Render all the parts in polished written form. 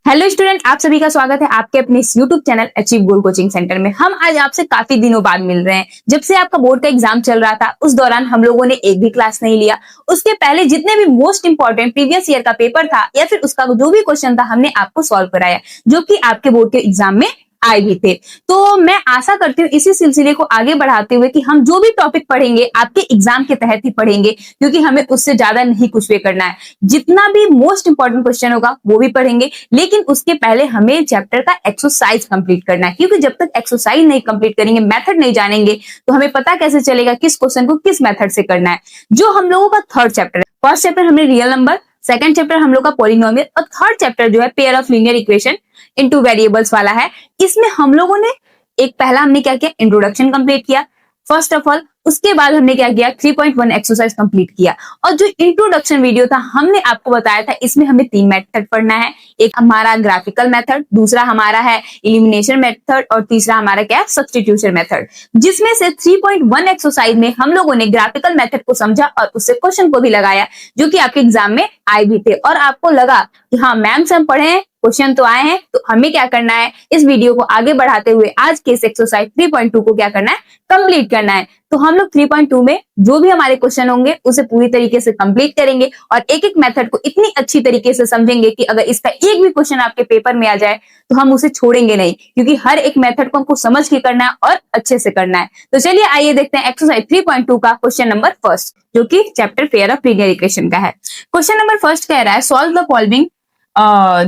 Hello student, आप सभी का स्वागत है आपके अपने इस यूट्यूब चैनल अचीव गोल कोचिंग सेंटर में। हम आज आपसे काफी दिनों बाद मिल रहे हैं। जब से आपका बोर्ड का एग्जाम चल रहा था उस दौरान हम लोगों ने एक भी क्लास नहीं लिया। उसके पहले जितने भी मोस्ट इंपॉर्टेंट प्रीवियस ईयर का पेपर था या फिर उसका जो भी क्वेश्चन था हमने आपको सॉल्व कराया, जो कि आपके बोर्ड के एग्जाम में आए भी थे। तो मैं आशा करती हूँ इसी सिलसिले को आगे बढ़ाते हुए कि हम जो भी टॉपिक पढ़ेंगे आपके एग्जाम के तहत ही पढ़ेंगे, क्योंकि हमें उससे ज्यादा नहीं कुछ भी करना है। जितना भी मोस्ट इंपॉर्टेंट क्वेश्चन होगा वो भी पढ़ेंगे, लेकिन उसके पहले हमें चैप्टर का एक्सरसाइज कंप्लीट करना है, क्योंकि जब तक एक्सरसाइज नहीं कंप्लीट करेंगे, मेथड नहीं जानेंगे, तो हमें पता कैसे चलेगा किस क्वेश्चन को किस मेथड से करना है। जो हम लोगों का थर्ड चैप्टर है, फर्स्ट चैप्टर हमने रियल नंबर, सेकंड चैप्टर हम लोग का पॉलिनोमियल और थर्ड चैप्टर जो है pair of linear equation into variables वाला है। इसमें हम लोगों ने पहला हमने क्या किया, इंट्रोडक्शन कंप्लीट किया फर्स्ट ऑफ ऑल। उसके बाद हमने क्या किया, 3.1 एक्सरसाइज कंप्लीट किया। और जो इंट्रोडक्शन वीडियो था हमने आपको बताया था इसमें हमें 3 मेथड पढ़ना है। एक हमारा ग्राफिकल मेथड, दूसरा हमारा है इलिमिनेशन मेथड और तीसरा हमारा क्या है, सब्स्टिट्यूशन मेथड। जिसमें से 3.1 एक्सरसाइज में हम लोगों ने ग्राफिकल मेथड को समझा और उससे क्वेश्चन को भी लगाया, जो कि आपके एग्जाम में आए भी थे। और आपको लगा कि हाँ मैम से हम पढ़े हैं, क्वेश्चन तो आए हैं, तो हमें क्या करना है, इस वीडियो को आगे बढ़ाते हुए आज के इस एक्सरसाइज 3.2 को क्या करना है, कंप्लीट करना है। तो हम लोग 3.2 में जो भी हमारे क्वेश्चन होंगे उसे पूरी तरीके से कंप्लीट करेंगे और एक एक मेथड को इतनी अच्छी तरीके से समझेंगे कि अगर इसका एक भी क्वेश्चन आपके पेपर में आ जाए तो हम उसे छोड़ेंगे नहीं, क्योंकि हर एक मेथड को हमको समझ के करना है और अच्छे से करना है। तो चलिए आइए देखते हैं एक्सरसाइज 3.2 का क्वेश्चन नंबर फर्स्ट, जो कि chapter pair of linear equation का है। क्वेश्चन नंबर फर्स्ट कह रहा है, solve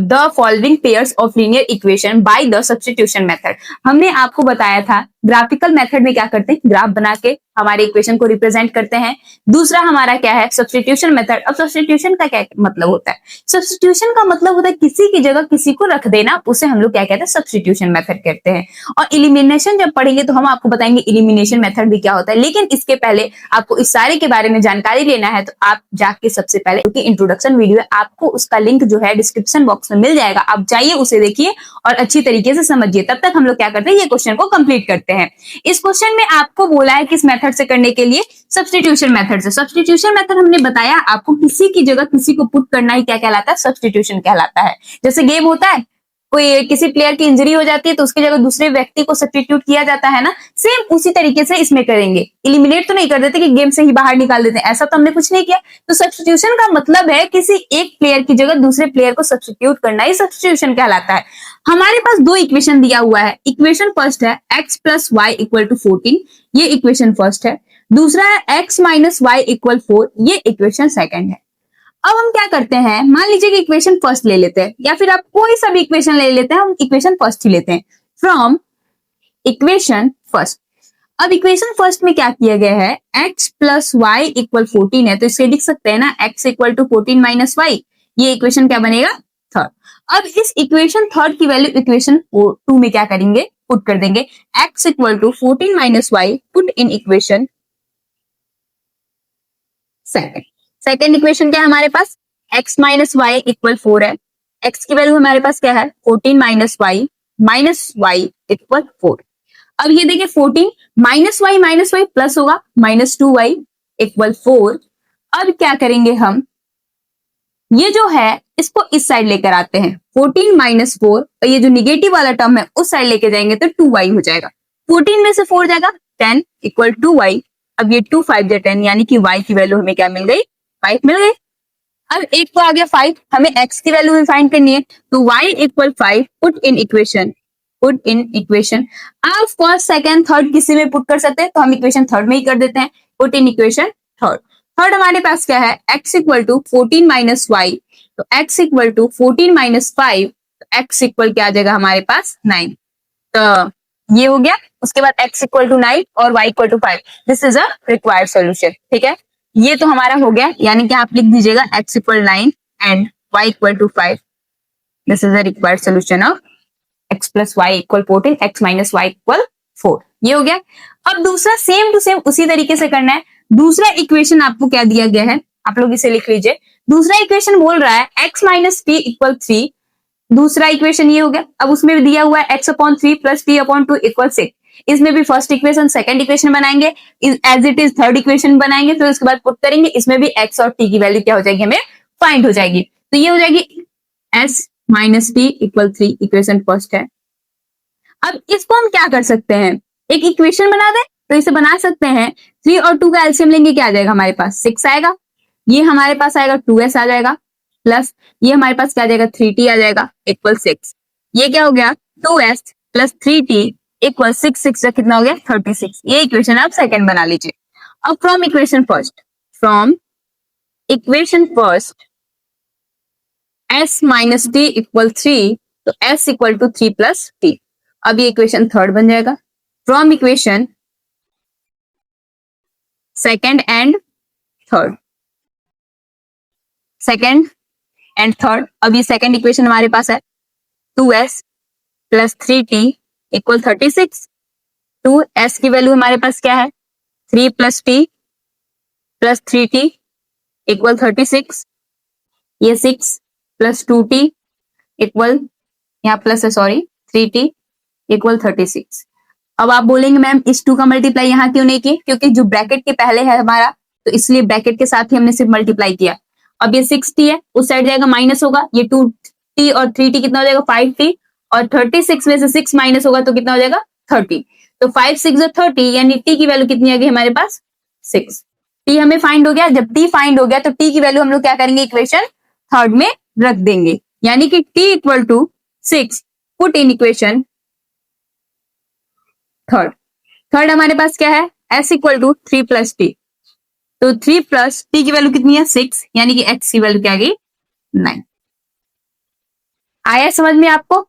the following pairs of linear equation by the substitution method. हमने आपको बताया था ग्राफिकल मेथड में क्या करते हैं, ग्राफ बना के हमारे इक्वेशन को रिप्रेजेंट करते हैं। दूसरा हमारा क्या है, सब्स्टिट्यूशन मेथड। अब सब्स्टिट्यूशन का क्या मतलब होता है, सब्स्टिट्यूशन का मतलब होता है किसी की जगह किसी को रख देना, उसे हम लोग क्या कहते हैं, सब्स्टिट्यूशन मेथड कहते हैं। और इलिमिनेशन जब पढ़ेंगे तो हम आपको बताएंगे इलिमिनेशन मेथड भी क्या होता है। लेकिन इसके पहले आपको इस सारे के बारे में जानकारी लेना है तो आप जाके सबसे पहले, क्योंकि इंट्रोडक्शन वीडियो है, आपको उसका लिंक जो है डिस्क्रिप्शन बॉक्स में मिल जाएगा, आप जाइए उसे देखिए और अच्छी तरीके से समझिए। तब तक हम लोग क्या करते हैं, ये क्वेश्चन को कंप्लीट करते हैं। इस क्वेश्चन में आपको बोला है किस मेथड से करने के लिए, सब्स्टिट्यूशन मेथड से। सब्स्टिट्यूशन मेथड हमने बताया आपको किसी की जगह किसी को पुट करना ही क्या कहलाता है, सब्स्टिट्यूशन कहलाता है। जैसे गेम होता है, कोई किसी प्लेयर की इंजरी हो जाती है तो उसकी जगह दूसरे व्यक्ति को सब्स्टिट्यूट किया जाता है ना, सेम उसी तरीके से इसमें करेंगे। इलिमिनेट तो नहीं कर देते कि गेम से ही बाहर निकाल देते हैं, ऐसा तो हमने कुछ नहीं किया। तो सब्स्टिट्यूशन का मतलब है किसी एक प्लेयर की जगह दूसरे प्लेयर को सब्स्टिट्यूट करना ही सब्स्टिट्यूशन कहलाता है। हमारे पास दो इक्वेशन दिया हुआ है। इक्वेशन फर्स्ट है x plus y equal to 14, ये इक्वेशन फर्स्ट है। दूसरा है x माइनस वाई इक्वल 4, ये इक्वेशन सेकंड है। अब हम क्या करते हैं, मान लीजिए कि इक्वेशन फर्स्ट ले लेते हैं, या फिर आप कोई सा भी इक्वेशन ले लेते हैं, हम इक्वेशन फर्स्ट ही लेते हैं। फ्रॉम इक्वेशन फर्स्ट, अब इक्वेशन फर्स्ट में क्या किया गया है, x प्लस वाई इक्वल 14 है, तो इसे लिख सकते हैं ना x equal to 14 minus y. ये इक्वेशन क्या बनेगा, थर्ड। अब इस इक्वेशन थर्ड की वैल्यू इक्वेशन 2 में क्या करेंगे, पुट कर देंगे। x equal to 14 minus y put in equation second. Second equation क्या है हमारे पास, x माइनस वाई इक्वल 4 है। x की वैल्यू हमारे पास क्या है, 14 माइनस वाई इक्वल 4। अब ये देखिए 14 माइनस वाई प्लस होगा माइनस 2y इक्वल 4। अब क्या करेंगे हम, ये जो है इसको इस साइड लेकर आते हैं, 14 माइनस 4 और ये जो निगेटिव वाला टर्म है उस साइड लेके जाएंगे तो 2y हो जाएगा। 14 में से 4 जाएगा 10 इक्वल 2y। अब ये 2 5 10, यानी कि y की वैल्यू हमें क्या मिल गई, 5 मिल गई। अब एक तो आ गया 5, हमें x की वैल्यू भी फाइंड करनी है, तो y equal 5 put in equation. आप फर्स्ट सेकंड थर्ड किसी में पुट कर सकते हैं, तो हम इक्वेशन थर्ड में ही कर देते हैं, put in equation third. Third हमारे पास क्या है, x equal to 14 minus y, तो x इक्वल टू 14 माइनस 5, तो x इक्वल क्या आ जाएगा हमारे पास 9। तो ये हो गया। उसके बाद x इक्वल टू 9 और y equal to 5, this is a required solution. ठीक है, ये तो हमारा हो गया, यानी कि आप लिख दीजिएगा x equal 9 and y equal to 5, this is a required solution of x plus y equal 14, x minus y equal 4। ये हो गया। अब दूसरा सेम टू सेम उसी तरीके से करना है। दूसरा इक्वेशन आपको क्या दिया गया है, आप लोग इसे लिख लीजिए। दूसरा इक्वेशन बोल रहा है x माइनस पी इक्वल 3। दूसरा इक्वेशन ये हो गया। अब उसमें भी दिया हुआ है x upon 3 plus p upon 2 equal 6। इसमें भी फर्स्ट इक्वेशन सेकंड इक्वेशन बनाएंगे, as it is third equation बनाएंगे, फिर उसके बाद पुट करेंगे। इसमें भी x और t की वैल्यू क्या हो जाएगी, हमें फाइंड हो जाएगी। तो ये हो जाएगी s minus t equal 3 equation first है। अब इसको हम क्या कर सकते हैं, एक इक्वेशन बना दें, तो इसे बना सकते हैं 3 और 2 का एलसीएम लेंगे, क्या आ जाएगा हमारे पास 6 आएगा, ये हमारे पास आएगा 2s आ जाएगा, प्लस ये हमारे पास क्या आ जाएगा 3t आ जाएगा इक्वल 6। ये क्या हो गया 2s प्लस 3t इक्वल 6 का कितना हो गया 36। ये इक्वेशन आप सेकंड बना लीजिए। अब from equation first s minus t equal 3, तो s equal to 3 plus t. अब ये इक्वेशन थर्ड बन जाएगा। From equation second and third, अब ये सेकंड इक्वेशन हमारे पास है 2s plus 3t equal 36। 2s की वैल्यू हमारे पास क्या है 3 plus T plus 3t equal 36। ये 6 प्लस 2t इक्वल, यहाँ प्लस है सॉरी, 3t इक्वल 36। अब आप बोलेंगे मैम इस 2 का मल्टीप्लाई यहाँ क्यों नहीं किए, क्योंकि जो ब्रैकेट के पहले है हमारा, तो इसलिए ब्रैकेट के साथ ही हमने सिर्फ मल्टीप्लाई किया। अब ये 6t है, उस साइड जाएगा माइनस होगा, ये 2t और 3t कितना हो जाएगा 5t, और 36 में से 6 माइनस होगा तो कितना हो जाएगा 30। तो 5 6 30, यानी t की वैल्यू कितनी आ गई हमारे पास 6। t हमें फाइंड हो गया। जब t फाइंड हो गया तो t की वैल्यू हम लोग क्या करेंगे इक्वेशन थर्ड में रख देंगे, यानी कि t equal to 6 put in equation third हमारे पास क्या है s equal to 3 plus t. तो 3 प्लस टी की वैल्यू कितनी है 6, यानी कि x की वैल्यू क्या आ गई 9। आया समझ में आपको?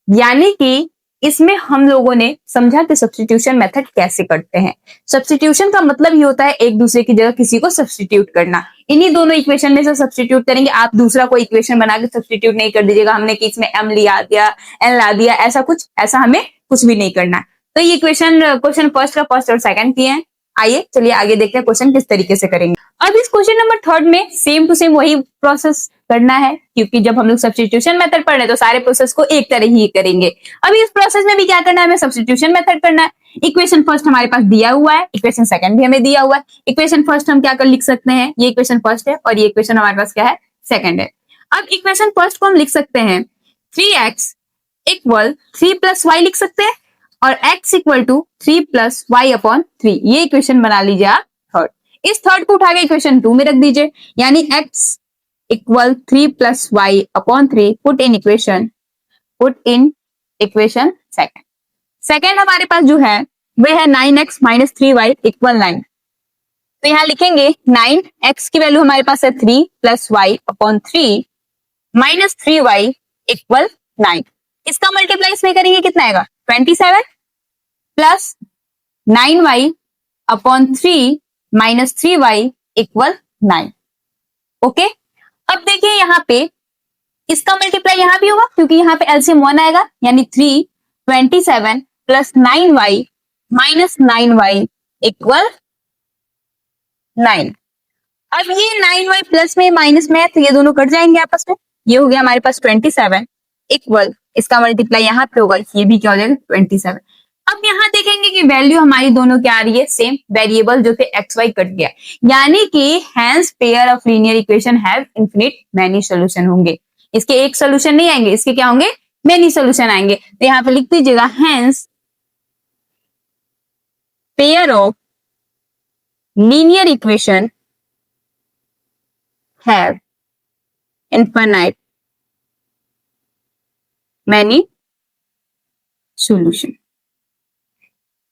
यानी कि इसमें हम लोगों ने समझा कि सब्स्टिट्यूशन मेथड कैसे करते हैं। सब्स्टिट्यूशन का मतलब ही होता है एक दूसरे की जगह किसी को सब्स्टिट्यूट करना। इन्हीं दोनों इक्वेशन में से सब्स्टिट्यूट करेंगे। आप दूसरा कोई इक्वेशन बना के सब्स्टिट्यूट नहीं कर दीजिएगा, हमने कि इसमें m लिया दिया n ला दिया, ऐसा हमें कुछ भी नहीं करना। तो ये क्वेश्चन फर्स्ट का फर्स्ट और सेकंड किए हैं। आइए चलिए आगे देखते हैं क्वेश्चन किस तरीके से करेंगे। अब इस क्वेश्चन नंबर थर्ड में सेम टू सेम वही प्रोसेस करना है, क्योंकि जब हम लोग सब्स्टिट्यूशन मेथड पढ़ रहे हैं तो सारे प्रोसेस को एक तरह ही करेंगे। अभी इस प्रोसेस में भी क्या करना है, हमें सब्स्टिट्यूशन मेथड करना है। इक्वेशन फर्स्ट हमारे पास दिया हुआ है, इक्वेशन सेकंड भी हमें दिया हुआ है। इक्वेशन फर्स्ट हम क्या कर लिख सकते हैं, ये इक्वेशन फर्स्ट है और ये इक्वेशन हमारे पास क्या है सेकंड है। अब इक्वेशन फर्स्ट को हम लिख सकते हैं 3x इक्वल 3 प्लस वाई लिख सकते हैं, और x equal to 3 plus y upon 3। ये इक्वेशन बना लीजिए आप थर्ड। इस थर्ड को उठा के इक्वेशन 2 में रख दीजिए, यानी x equal 3 plus y upon 3 put in equation second हमारे पास जो है वह है 9x माइनस 3y इक्वल 9। तो यहां लिखेंगे 9x की वैल्यू हमारे पास है 3 plus y upon 3 minus 3y equal 9। इसका मल्टीप्लाई इसमें करेंगे कितना आएगा 27 plus 9y upon 3 minus 3y equal 9। Okay, अब देखिए यहाँ पे इसका मल्टीप्लाई यहाँ भी होगा, क्योंकि यहाँ पे एलसीएम 1 आएगा, यानी 3 27 plus 9y minus 9y equal 9। अब ये 9y प्लस में माइनस में है तो ये दोनों कट जाएंगे आपस में। ये हो गया हमारे पास 27 इक्वल, इसका मल्टीप्लाई यहाँ पे होगा, ये भी क्या हो जाएगा 27। अब यहाँ देखेंगे कि वैल्यू हमारी दोनों क्या आ रही है सेम, वेरिएबल जो थे एक्स वाई कट गया, यानी कि hence pair of linear equation have infinite many solution होंगे। इसके एक सॉल्यूशन नहीं आएंगे, इसके क्या होंगे मैनी सॉल्यूशन आएंगे। तो यहाँ पे लिख दीजिएगा hence pair of linear equation have infinite many solution.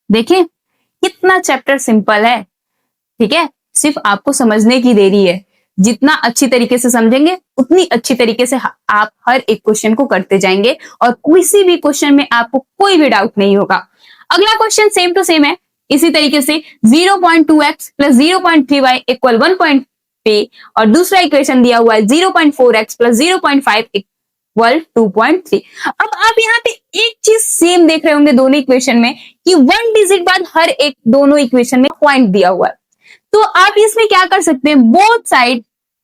देखिए कितना चैप्टर सिंपल है, ठीक है, सिर्फ आपको समझने की देरी है। जितना अच्छी तरीके से समझेंगे उतनी अच्छी तरीके से आप हर एक क्वेश्चन को करते जाएंगे और किसी भी क्वेश्चन में आपको कोई भी डाउट नहीं होगा। अगला क्वेश्चन सेम टू सेम है, इसी तरीके से 0.2x प्लस 0.3y इक्वल 1.3 और दूसरा इक्वेशन दिया हुआ है 0.4x प्लस 0.5 इक्वल 2.3। अब आप यहाँ पे एक चीज सेम देख रहे होंगे दोनों इक्वेशन में कि 1 डिजिट बाद हर एक दोनों इक्वेशन में पॉइंट दिया हुआ है। तो आप इसमें क्या कर सकते हैं, both side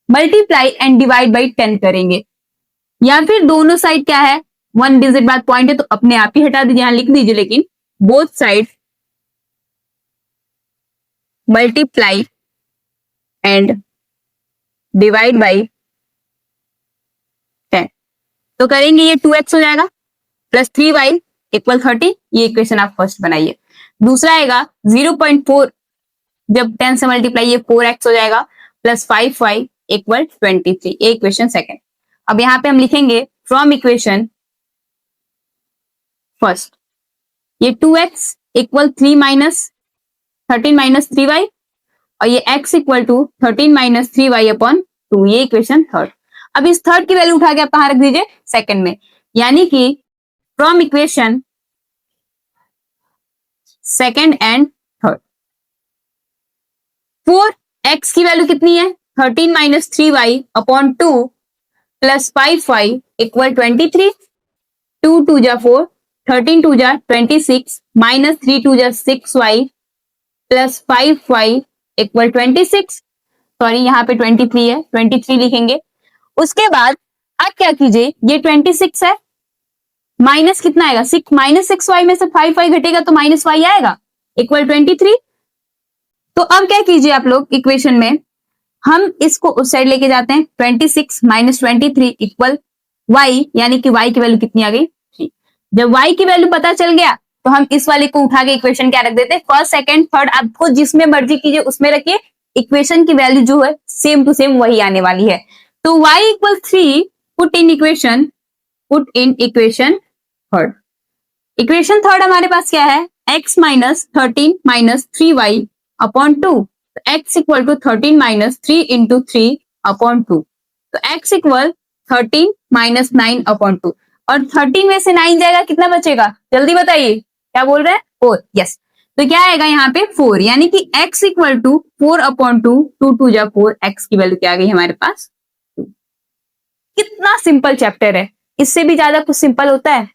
multiply and divide by 10 करेंगे, या फिर दोनों साइड क्या है 1 डिजिट बाद पॉइंट है तो अपने आप ही हटा दीजिए, यहां लिख दीजिए, लेकिन both side multiply and divide by 10। तो करेंगे ये 2x हो जाएगा प्लस 3y इक्वल 30, ये इक्वेशन आप फर्स्ट बनाइए। दूसरा आएगा 0.4, जब 10 से मल्टीप्लाई ये 4x हो जाएगा प्लस 5y इक्वल 23, ये इक्वेशन सेकेंड। अब यहाँ पे हम लिखेंगे फ्रॉम इक्वेशन फर्स्ट ये 2x equal 3 minus 13 minus 3y और ये x equal to 13 minus 3y upon 2, ये इक्वेशन थर्ड। अब इस थर्ड की वैल्यू उठा के आप कहां रख दीजिए, सेकंड में, यानी कि from equation second and third 4x की वैल्यू कितनी है 13 minus 3y upon 2 plus 5y equal 23, 2 2 जा 4, 13 2 जा 26 माइनस 3 2 जा 6y plus 5y equal 26, sorry यहाँ पे 23 है, 23 लिखेंगे। उसके बाद आप क्या कीजिए, ये 26 है, माइनस कितना आएगा 6, माइनस 6y में से 5y घटेगा तो माइनस y आएगा इक्वल 23। तो अब क्या कीजिए आप लोग, इक्वेशन में हम इसको उस साइड लेके जाते हैं, 26 माइनस 23 इक्वल y, यानी कि y की वैल्यू कितनी आ गई 3। जब y की वैल्यू पता चल गया तो हम इस वाले को उठा के इक्वेशन क्या रख देते हैं, फर्स्ट सेकंड थर्ड, आपको जिसमें मर्जी कीजिए उसमें रखिए, इक्वेशन की वैल्यू जो है सेम टू सेम वही आने वाली है। तो y equal 3 put in equation third. Equation third हमारे पास क्या है, x minus 13 minus 3y upon 2, x equal to 13 minus 3 into 3 upon 2, तो x इक्वल 13 माइनस 9 अपॉन 2, और 13 में से 9 जाएगा कितना बचेगा, जल्दी बताइए, क्या बोल रहे हैं 4, यस। तो क्या आएगा यहाँ पे 4, यानी कि x इक्वल टू 4 अपॉन 2, 2 2 जा 4, x की वैल्यू क्या आ गई हमारे पास 2। कितना सिंपल चैप्टर है, इससे भी ज्यादा कुछ सिंपल होता है?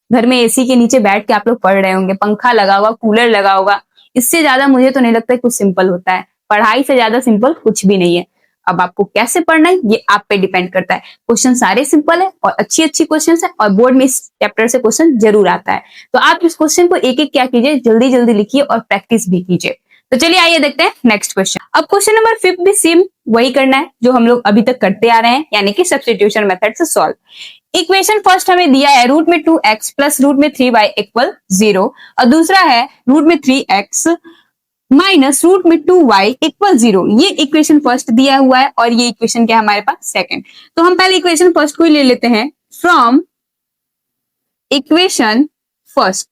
घर में एसी के नीचे बैठ के आप लोग पढ़ रहे होंगे, पंखा लगा होगा, कूलर लगा होगा, इससे ज्यादा मुझे तो नहीं लगता कुछ सिंपल होता है। पढ़ाई से ज्यादा सिंपल कुछ भी नहीं है। अब आपको कैसे पढ़ना है ये आप पे डिपेंड करता है। क्वेश्चन सारे सिंपल है और अच्छी अच्छी क्वेश्चन है, और बोर्ड में इस चैप्टर से क्वेश्चन जरूर आता है। तो आप इस क्वेश्चन को एक एक क्या कीजिए, जल्दी जल्दी लिखिए और प्रैक्टिस भी कीजिए। तो चलिए आइए देखते हैं नेक्स्ट क्वेश्चन। अब क्वेश्चन नंबर 5 भी सेम वही करना है जो हम लोग अभी तक करते आ रहे हैं, यानी कि सब्स्टिट्यूशन मेथड से सॉल्व। इक्वेशन फर्स्ट हमें दिया है रूट में 2x प्लस रूट में 3y इक्वल 0, और दूसरा है रूट में 3x माइनस रूट में 2y इक्वल 0। ये इक्वेशन फर्स्ट दिया हुआ है और ये इक्वेशन क्या है हमारे पास सेकंड। तो हम पहले इक्वेशन फर्स्ट को ही ले लेते हैं, from equation first.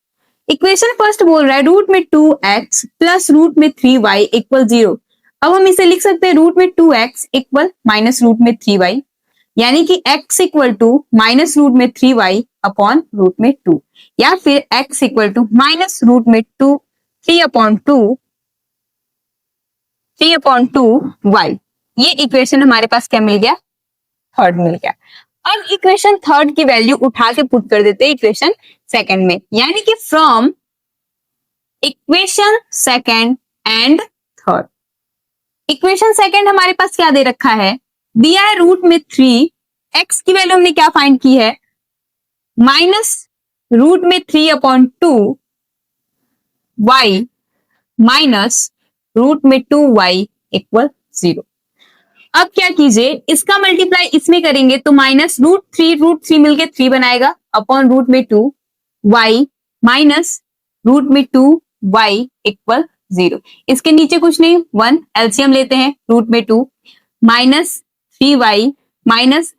Equation first बोल रहा है रूट में 2x प्लस रूट में 3y इक्वल 0। अब हम इसे लिख सकते हैं रूट में 2x इक्वल माइनस रूट में 3y, यानी कि x equal to minus root में 3y अपॉन रूट में 2, या फिर x equal to minus root में 3 अपॉन 2y। ये इक्वेशन हमारे पास क्या मिल गया, थर्ड मिल गया। अब इक्वेशन थर्ड की वैल्यू उठा के पुट कर देते हैं इक्वेशन सेकंड में, यानी कि from equation second and third. Equation second हमारे पास क्या दे रखा है, दिया है रूट में 3, x की वैल्यू हमने क्या फाइंड की है माइनस रूट में 3 अपॉन 2 y माइनस रूट में 2y इक्वल 0। अब क्या कीजिए, इसका मल्टीप्लाई इसमें करेंगे तो माइनस रूट 3 मिलके 3 बनाएगा अपॉन रूट में 2y माइनस रूट में 2y इक्वल 0। इसके नीचे कुछ नहीं, 1 एलसीएम लेते हैं, रूट में 2 माइनस 3y माइनस,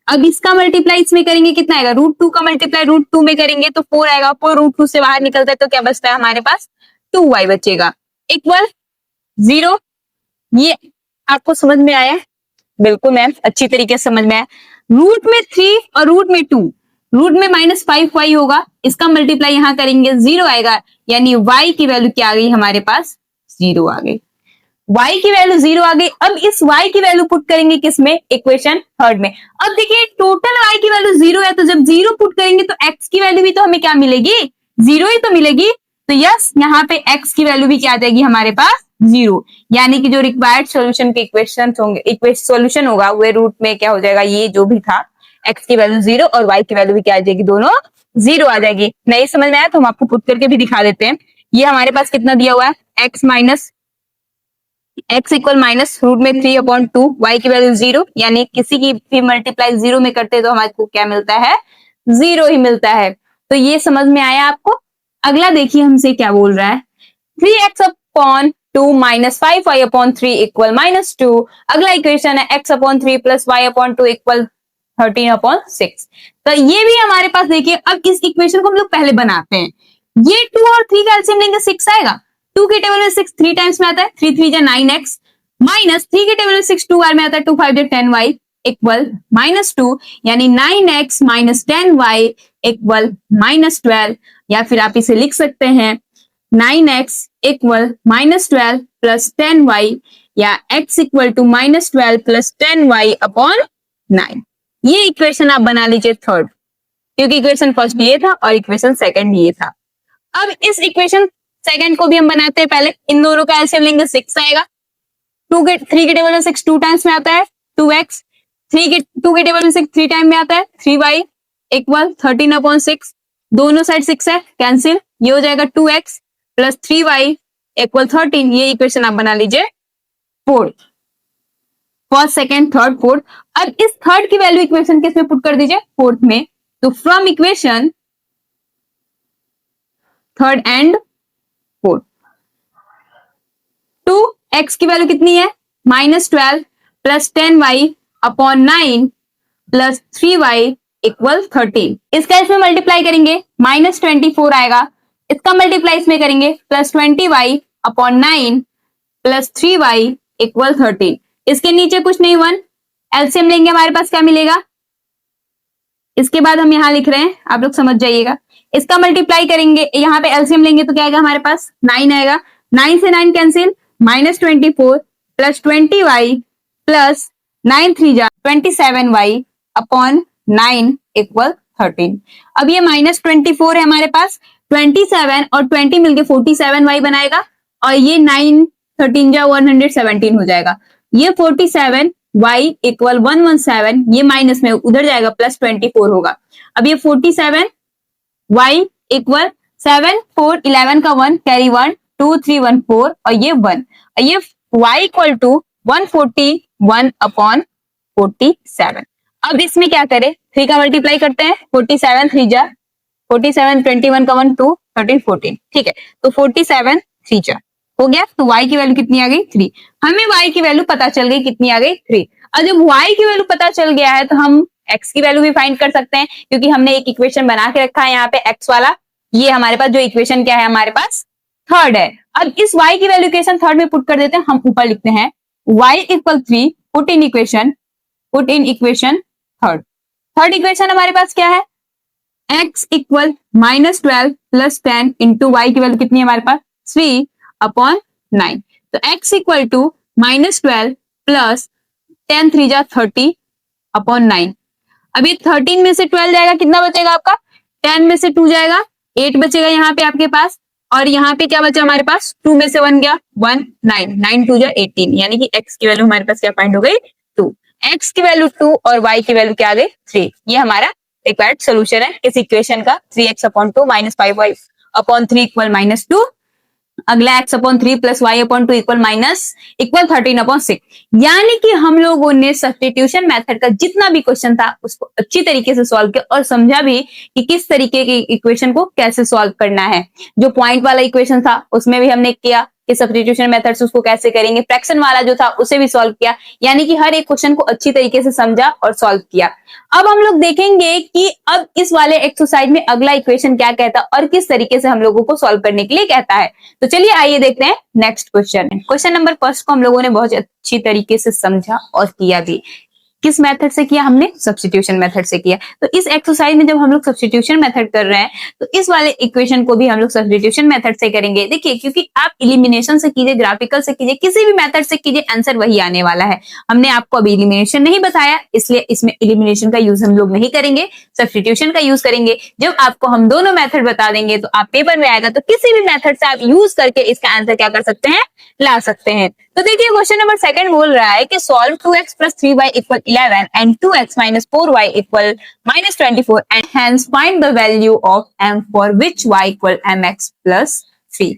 अब इसका मल्टीप्लाई इसमें करेंगे कितना आएगा, रूट 2 का मल्टीप्लाई रूट 2 में करेंगे तो 4 आएगा, 4 रूट 2 से बाहर निकलता है तो क्या बचता है हमारे पास 2y बचेगा इक्वल 0। ये आपको समझ में आया? बिल्कुल मैम, अच्छी तरीके से समझ में आया। रूट में 3 और रूट में 2, रूट में माइनस 5y होगा, इसका मल्टीप्लाई यहां करेंगे 0 आएगा, यानी y की वैल्यू क्या आ गई हमारे पास 0 आ गई, y की वैल्यू 0 आ गई। अब इस y की वैल्यू पुट करेंगे किसमें, इक्वेशन थर्ड में। अब देखिए टोटल y की वैल्यू 0 है, तो जब 0 पुट करेंगे तो x की वैल्यू भी तो हमें क्या मिलेगी 0 ही तो मिलेगी। तो यस, यहाँ पे x की वैल्यू भी क्या आ जाएगी हमारे पास 0, यानी कि जो रिक्वायर्ड सॉल्यूशन के इक्वेशन होंगे, सॉल्यूशन होगा वो रूट में क्या हो जाएगा, ये जो भी था x की वैल्यू 0 और y की वैल्यू भी क्या आ जाएगी, दोनों 0 आ जाएगी। नहीं समझ में आया तो हम आपको पुट करके भी दिखा देते हैं। ये हमारे पास कितना दिया हुआ है, x minus x equal minus root में 3/2, y की वैल्यू 0, यानी किसी की भी मल्टीप्लाई 0 में करते तो हमारे को क्या मिलता है, 0 ही मिलता है। तो ये समझ में आया आपको। अगला देखिए हमसे क्या बोल रहा है, 3x/2 माइनस 5y/3 इक्वल -2। अगला इक्वेशन है x/3 प्लस y/2 इक्वल 13/6। तो ये भी हमारे पास देखिए, अब इस इक्वेशन को हम लोग पहले बनाते हैं। ये 2 और 3 का एलसीएम लेंगे 6 आएगा। 2 के टेबल में 6 3 टाइम्स में आता है, 3 3 जा 9x, माइनस 3 के टेबल में 6 2 बार में आता है, 2 5 जा 10y इक्वल -2, यानी 9x माइनस 10y इक्वल -12, या फिर आप इसे लिख सकते हैं 9x इक्वल -12 प्लस 10y, या x equal to -12 plus 10y upon 9। ये इक्वेशन आप बना लीजिए थर्ड, क्योंकि इक्वेशन फर्स्ट ये था और इक्वेशन सेकंड ये था। अब इस इक्वेशन सेकंड को भी हम बनाते हैं। पहले इन दोनों का एलसीएम लेंगे 6 आएगा। 3 के टेबल में 6 2 टाइम्स में आता है, 2x, 2 के टेबल में 6 3 टाइम में आता है, 3y इक्वल 13/6। दोनों साइड 6 है, कैंसिल, ये हो जाएगा 2x प्लस 3y इक्वल 13। ये इक्वेशन आप बना लीजिए fourth, first second third fourth. अब इस थर्ड की वैल्यू इक्वेशन किस में पुट कर दीजिए, फोर्थ में। तो from equation third and fourth, 2x की वैल्यू कितनी है, -12 plus 10y upon 9 plus 3y equal 13। इसका इसमें मल्टीप्लाई करेंगे -24 आएगा, इसका मल्टीप्लाई इसमें करेंगे plus 20y upon 9 plus 3y equal 13। इसके नीचे कुछ नहीं, 1 एलसीएम लेंगे, हमारे पास क्या मिलेगा, इसके बाद हम यहां लिख रहे हैं, आप लोग समझ जाइएगा। इसका मल्टीप्लाई करेंगे, यहाँ पे एलसीएम लेंगे तो क्या आएगा हमारे पास, 9 आएगा, 9 से 9 कैंसिल, -24 प्लस 20y प्लस 9 3 जा 27y अपॉन 9 इक्वल 13। अब ये -24 है हमारे पास, 27 और 20 मिलके 47y बनाएगा, और ये 9 13 जा 117 हो जाएगा। ये 47 y इक्वल 117, ये माइनस में उधर जाएगा, प्लस 24 होगा। अब ये 47 y इक्वल 7 4 11 का 1 कैरी 1 2 3 1 4, और ये 1, और ये y इक्वल टू 141 अपॉन 47। अब इसमें क्या करें, 3 का मल्टीप्लाई करते हैं, 47 3 जा 47, 21 का 1 2 13 14, ठीक है। तो 47 3 जा हो गया। तो y की वैल्यू कितनी आ गई, 3। हमें y की वैल्यू पता चल गई, कितनी आ गई, 3। और जब y की वैल्यू पता चल गया है तो हम x की वैल्यू भी फाइंड कर सकते हैं, क्योंकि हमने एक इक्वेशन बना के रखा है यहाँ पे x वाला। ये हमारे पास जो इक्वेशन क्या है, हमारे पास थर्ड है। अब इस y की वैल्यू इक्वेशन थर्ड में पुट कर देते हैं, हम ऊपर लिखते हैं y equal 3, put in equation third. Third equation हमारे पास क्या है, x equal -12 plus 10 into y की वैल्यू कितनी है हमारे पास, 3 अपॉन 9। तो x इक्वल टू -12 प्लस 10 3 जा 30 अपॉन 9। अब ये 13 में से 12 जाएगा, कितना बचेगा आपका, 10 में से 2 जाएगा, 8 बचेगा यहाँ पे आपके पास, और यहाँ पे क्या बचा हमारे पास, 2 में से 1 गया 1 9 9 2 जा 18, यानी कि x की वैल्यू हमारे पास क्या फाइंड हो गई, 2। x की वैल्यू 2 और y की वैल्यू क्या आ गई, 3। ये हमारा रिक्वायर्ड सोल्यूशन है इस इक्वेशन का, 3x/2 माइनस 5y/3 इक्वल -2। अगला x/3 प्लस y/2 इक्वल 13/6। यानी कि हम लोगों ने सब्स्टिट्यूशन मेथड का जितना भी क्वेश्चन था उसको अच्छी तरीके से सॉल्व किया, और समझा भी कि किस तरीके की इक्वेशन को कैसे सॉल्व करना है। जो पॉइंट वाला इक्वेशन था उसमें भी हमने किया कि सब्स्टिट्यूशन मेथड से उसको कैसे करेंगे, फ्रैक्शन वाला जो था उसे भी सॉल्व किया, यानी कि हर एक क्वेश्चन को अच्छी तरीके से समझा और सॉल्व किया। अब हम लोग देखेंगे कि अब इस वाले एक्सरसाइज में अगला इक्वेशन क्या कहता है और किस तरीके से हम लोगों को सॉल्व करने के लिए कहता है। तो चलिए आइए देखते हैं next question. Question number first को हम लोगों ने बहुत अच्छी तरीके से समझा और किया भी। किस मेथड से किया, हमने सब्स्टिट्यूशन मेथड से किया। तो इस एक्सरसाइज में जब हम लोग सब्स्टिट्यूशन मेथड कर रहे हैं तो इस वाले इक्वेशन को भी हम लोग सब्स्टिट्यूशन मेथड से करेंगे। देखिए, क्योंकि आप इलिमिनेशन से कीजिए, ग्राफिकल से कीजिए, किसी भी मेथड से कीजिए, आंसर वही आने वाला है। हमने आपको अभी इलिमिनेशन नहीं बताया, इसलिए इसमें इलिमिनेशन का यूज हम लोग नहीं करेंगे, सब्स्टिट्यूशन का यूज करेंगे। जब आपको हम दोनों मेथड बता देंगे तो आप पेपर में आएगा तो किसी भी मेथड से आप यूज करके इसका आंसर क्या कर सकते हैं, ला सकते हैं। तो देखिए क्वेश्चन नंबर सेकंड बोल रहा है कि solve 2x plus 3y equal 11 and 2x minus 4y equal -24 and hence find the value of m for which y equal mx plus 3।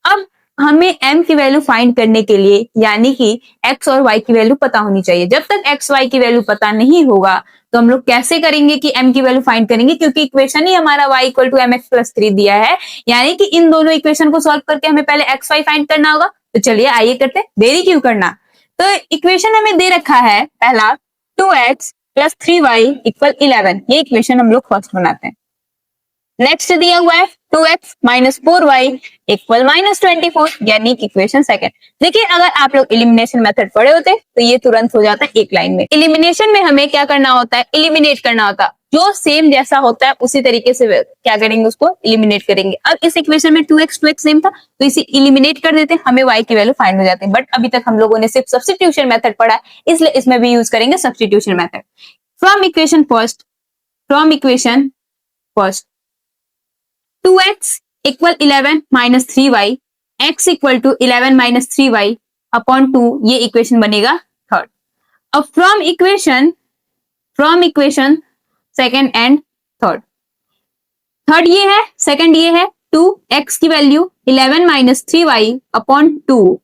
अब हमें m की वैल्यू फाइंड करने के लिए यानी कि x और y की वैल्यू पता होनी चाहिए। जब तक x y की वैल्यू पता नहीं होगा तो हम लोग कैसे करेंगे कि m की वैल्यू फाइंड करेंगे, क्योंकि इक्वेशन ही हमारा y equal to mx plus 3 दिया है, यानी कि इन दोनों इक्वेशन को सॉल्व करके हमें पहले x y फाइंड करना होगा। तो चलिए आइए करते हैं, देरी क्यों करना। तो इक्वेशन हमें दे रखा है पहला 2x प्लस 3y इक्वल 11, ये इक्वेशन हम लोग फर्स्ट बनाते हैं। नेक्स्ट दिया हुआ है 2x minus 4y equal minus 24, यानी कि इक्वेशन सेकंड। देखिए अगर आप लोग एलिमिनेशन मेथड पढ़े होते तो ये तुरंत हो जाता है एक लाइन में। एलिमिनेशन में हमें क्या करना होता है, एलिमिनेट करना होता है, जो सेम जैसा होता है उसी तरीके से क्या करेंगे, उसको एलिमिनेट करेंगे। अब इस इक्वेशन में 2x सेम था तो इसे एलिमिनेट कर देते हैं, हमें y की वैल्यू फाइंड हो जाती है। बट अभी तक हम लोगों ने सिर्फ सब्स्टिट्यूशन मेथड पढ़ा है, इसलिए इसमें भी यूज करेंगे substitution method. From equation first 2x equal 11 minus 3y, x equal to 11 minus 3y upon 2, ये इक्वेशन बनेगा थर्ड। अब from equation second and third ये है, सेकंड ये है 2x की value 11 minus 3y upon 2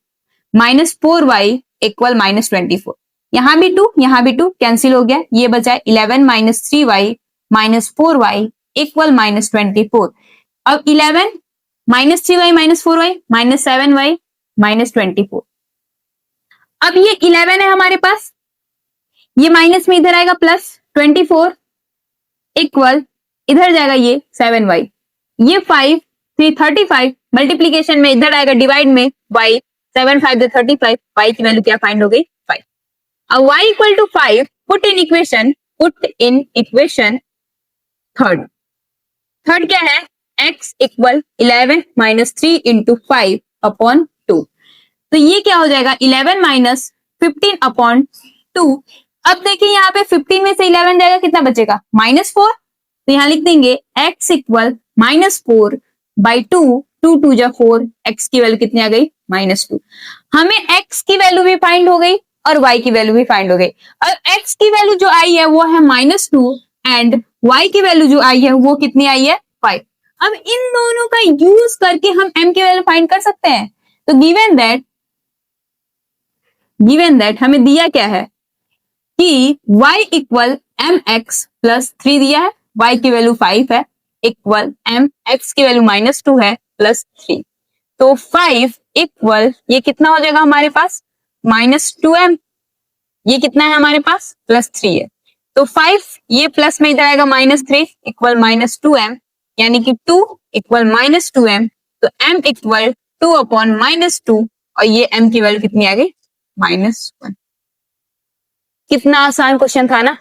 minus 4y equal minus 24। यहां भी 2 कैंसिल हो गया, ये बचा 11 minus 3y minus 4y equal minus 24। अब 11 minus 3y minus 4y minus 7y minus 24। अब ये 11 है हमारे पास, ये माइनस में इधर आएगा प्लस 24 इक्वल इधर जाएगा ये 7y, ये 5 3 35 मल्टीप्लीकेशन में इधर आएगा डिवाइड में y 7 5 35, y की वैल्यू क्या फाइंड हो गई 5। अब y equal to 5 put in equation third क्या है, x equal 11 minus 3 into 5 upon 2। तो ये क्या हो जाएगा 11 माइनस 15 अपॉन 2। अब देखिए यहाँ पे 15 में से 11 जाएगा, कितना बचेगा माइनस 4। तो यहाँ लिख देंगे x इक्वल माइनस 4 बाई 2, 2 2 जा 4, x की वैल्यू कितनी आ गई माइनस 2। हमें x की वैल्यू भी फाइंड हो गई और y की वैल्यू भी फाइंड हो गई। अब x की वैल्यू जो आई है वो है माइनस 2 एंड y की वैल्यू जो आई है वो कितनी आई है 5। अब इन दोनों का यूज करके हम m की वैल्यू फाइंड कर सकते हैं। तो गिवन दैट हमें दिया क्या है कि y equal m x plus 3 दिया है, y की वैल्यू 5 है इक्वल एम एक्स की वैल्यू माइनस 2 है प्लस 3। तो 5 इक्वल ये कितना हो जाएगा हमारे पास माइनस 2m, ये कितना है हमारे पास प्लस 3 है। तो 5 ये प्लस में इधर आएगा माइनस 3 इक्वल माइनस 2m, यानी कि 2 इक्वल माइनस 2m। तो m इक्वल 2 अपॉन माइनस 2 और ये m की वैल्यू कितनी आ गई माइनस 1। कितना आसान क्वेश्चन था ना,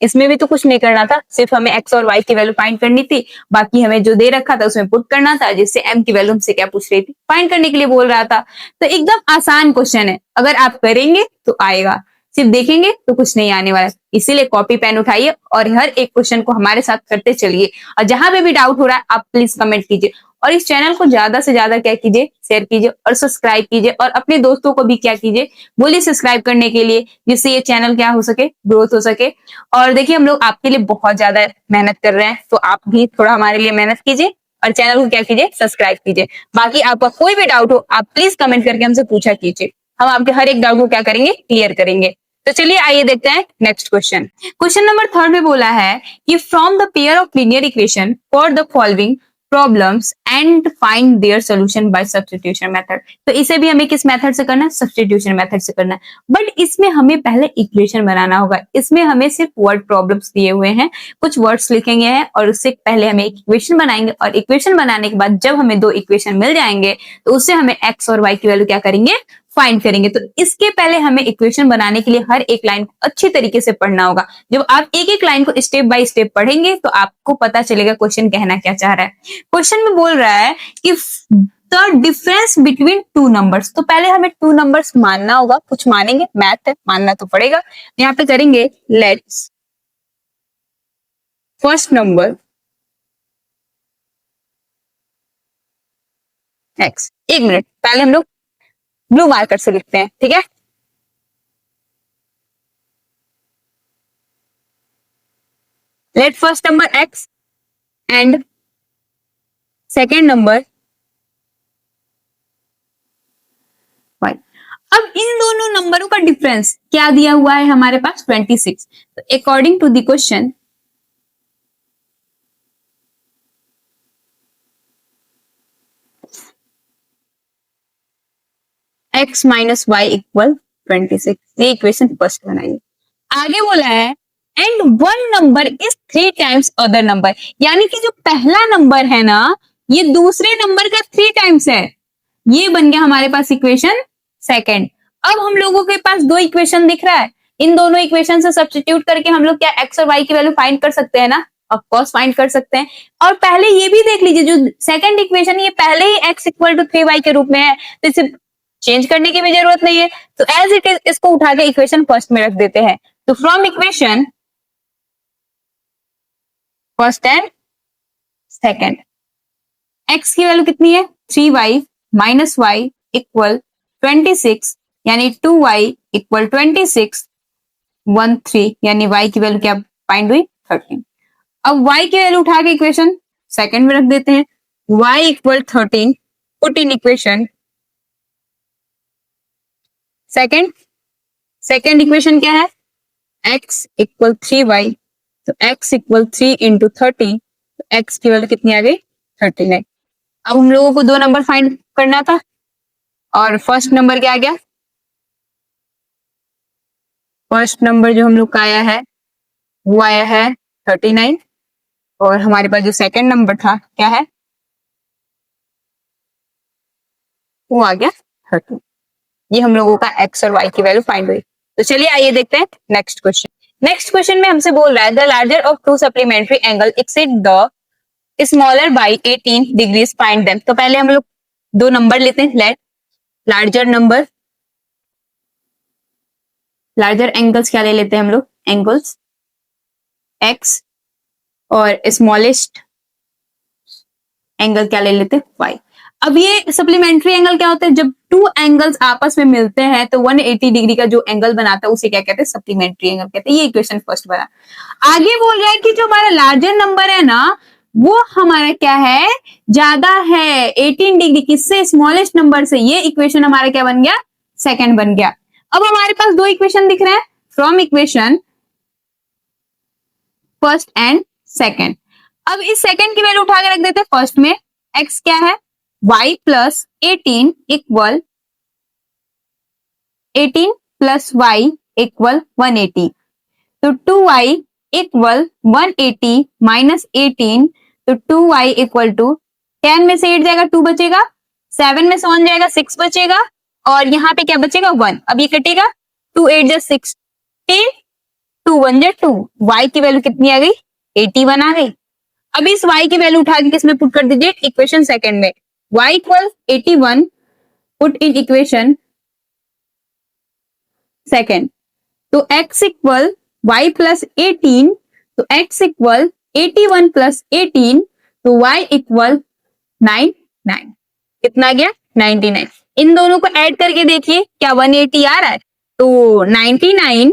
इसमें भी तो कुछ नहीं करना था, सिर्फ हमें x और y की वैल्यू फाइंड करनी थी। बाकी हमें जो दे रखा था उसमें पुट करना था, जिससे m की वैल्यू हमसे क्या पूछ रही थी फाइंड करने के लिए बोल रहा था। तो एकदम आसान क्वेश्चन है, अगर आप करेंगे तो आएगा, सिर्फ देखेंगे तो कुछ नहीं आने वाला। इसीलिए कॉपी पेन उठाइए और हर एक क्वेश्चन को हमारे साथ करते चलिए, और जहां पे भी डाउट हो रहा है आप प्लीज कमेंट कीजिए, और इस चैनल को ज्यादा से ज्यादा क्या कीजिए शेयर कीजिए और सब्सक्राइब कीजिए, और अपने दोस्तों को भी क्या कीजिए बोलिए सब्सक्राइब करने के लिए, जिससे ये चैनल क्या हो सके ग्रोथ हो सके। और देखिए हम लोग आपके लिए बहुत ज्यादा मेहनत कर रहे हैं, तो आप भी थोड़ा हमारे लिए मेहनत कीजिए और चैनल को क्या कीजिए सब्सक्राइब कीजिए। बाकी आपका कोई भी डाउट हो आप प्लीज कमेंट करके हमसे पूछा कीजिए, हम आपके हर एक डाउट को क्या करेंगे क्लियर करेंगे। तो चलिए आइए देखते हैं नेक्स्ट क्वेश्चन। क्वेश्चन नंबर 3 में बोला है कि from the pair of linear equation for the following problems and find their solution bye substitution method. तो इसे भी हमें किस मेथड से करना है, सब्स्टिट्यूशन मेथड से करना है। बट इसमें हमें पहले इक्वेशन बनाना होगा, इसमें हमें सिर्फ वर्ड प्रॉब्लम्स दिए हुए हैं, कुछ वर्ड्स लिखेंगे हैं और उससे पहले हमें एक इक्वेशन बनाएंगे, और इक्वेशन बनाने के बाद जब हमें 2 इक्वेशन मिल जाएंगे तो उससे हमें x और y की वैल्यू क्या करेंगे फाइंड करेंगे। तो इसके पहले हमें इक्वेशन बनाने के लिए हर एक लाइन को अच्छी तरीके से पढ़ना होगा। जब आप एक एक लाइन को स्टेप बाय स्टेप पढ़ेंगे तो आपको पता चलेगा क्वेश्चन कहना क्या चाह रहा है। क्वेश्चन में बोल रहा है कि द डिफरेंस बिटवीन 2 नंबर्स। तो पहले हमें 2 नंबर्स मानना होगा, कुछ मानेंगे, मैथ है मानना तो पड़ेगा। यहाँ पे करेंगे let's first number x। 1 minute पहले हम लोग ब्लू मार्कर से लिखते हैं, ठीक है। Let first number x and second number अब इन दोनों नंबरों का डिफरेंस क्या दिया हुआ है हमारे पास 26। तो according to the question x minus y equal 26, ये इक्वेशन फर्स्ट बनाइए। आगे बोला है and one number is 3 times other number, यानी कि जो पहला नंबर है ना ये दूसरे नंबर का 3 टाइम्स है। ये बन गया हमारे पास इक्वेशन सेकंड। अब हम लोगों के पास दो इक्वेशन दिख रहा है, इन दोनों इक्वेशन से सब्स्टिट्यूट करके हम लोग क्या एक्स और वाई की वैल्यू फाइंड कर सकते हैं ना, ऑफ कोर्स फाइंड कर सकते हैं। और पहले ये भी देख लीजिए जो सेकंड इक्वेशन ये पहले ही x इक्वल टू 3y के रूप में है, तो इसे चेंज करने की भी जरूरत नहीं है। तो एज इट इज इसको उठा के इक्वेशन फर्स्ट में रख देते हैं। तो from equation first and second x की वैल्यू कितनी है 3y माइनस वाई इक्वल 26, यानी 2y इक्वल 26 13, यानी y की वैल्यू क्या फाइंड हुई 13। अब y की वैल्यू उठा के इक्वेशन सेकंड में रख देते हैं, y equal 13 put in equation second equation क्या है x इक्वल 3y, तो x इक्वल 3 इंटू 30, तो x की वैल्यू कितनी आ गई 39। अब हम लोगों को दो नंबर फाइंड करना था और फर्स्ट नंबर क्या आ गया, फर्स्ट नंबर जो हम लोग का आया है वो आया है 39 और हमारे पास जो सेकंड नंबर था क्या है वो आ गया 30। ये हम लोगों का x और y की वैल्यू फाइंड हुई। तो चलिए आइए देखते हैं नेक्स्ट क्वेश्चन। नेक्स्ट क्वेश्चन में हमसे बोल रहा है the larger of two supplementary angle exceed the smaller by 18 degrees find them. तो पहले हम लोग दो नंबर लेते हैं, let larger number, larger angles क्या ले लेते हैं हम लोग, एंगल्स x और स्मॉलेस्ट एंगल क्या ले लेते हैं y। अब ये सप्लीमेंट्री एंगल क्या होता है, जब टू एंगल्स आपस में मिलते हैं तो 180 डिग्री का जो एंगल बनाता है उसे क्या कहते हैं सप्लीमेंट्री एंगल कहते हैं। ये इक्वेशन फर्स्ट बना। आगे बोल रहा है कि जो हमारा लार्जर नंबर है ना वो हमारा क्या है ज्यादा है 18 डिग्री किससे, स्मॉलेस्ट नंबर से। ये इक्वेशन हमारा क्या बन गया सेकंड बन गया। अब हमारे पास दो इक्वेशन दिख रहे हैं from equation first and second. अब इस सेकंड की वैल्यू उठा के रख देते हैं फर्स्ट में, x क्या है y plus 18 equal 18 plus y equal 180, तो 2y इक्वल 180 माइनस 18, तो 2y इक्वल टू 10 में से 8 जाएगा 2 बचेगा, 7 में से 1 जाएगा 6 बचेगा और यहाँ पे क्या बचेगा 1। अब ये कटेगा 2 8 जा 16, 2 1 जा 2, y की वैल्यू कितनी आ गई 81 आ गई। अब इस y की वैल्यू उठा के किसमें पुट कर दीजिए इक्वेशन सेकंड में, y equal 81 put in equation second, तो x इक्वल y प्लस 18, तो x इक्वल 81 प्लस 18, तो y इक्वल 99, कितना गया 99। इन दोनों को ऐड करके देखिए क्या 180 आ रहा है, तो 99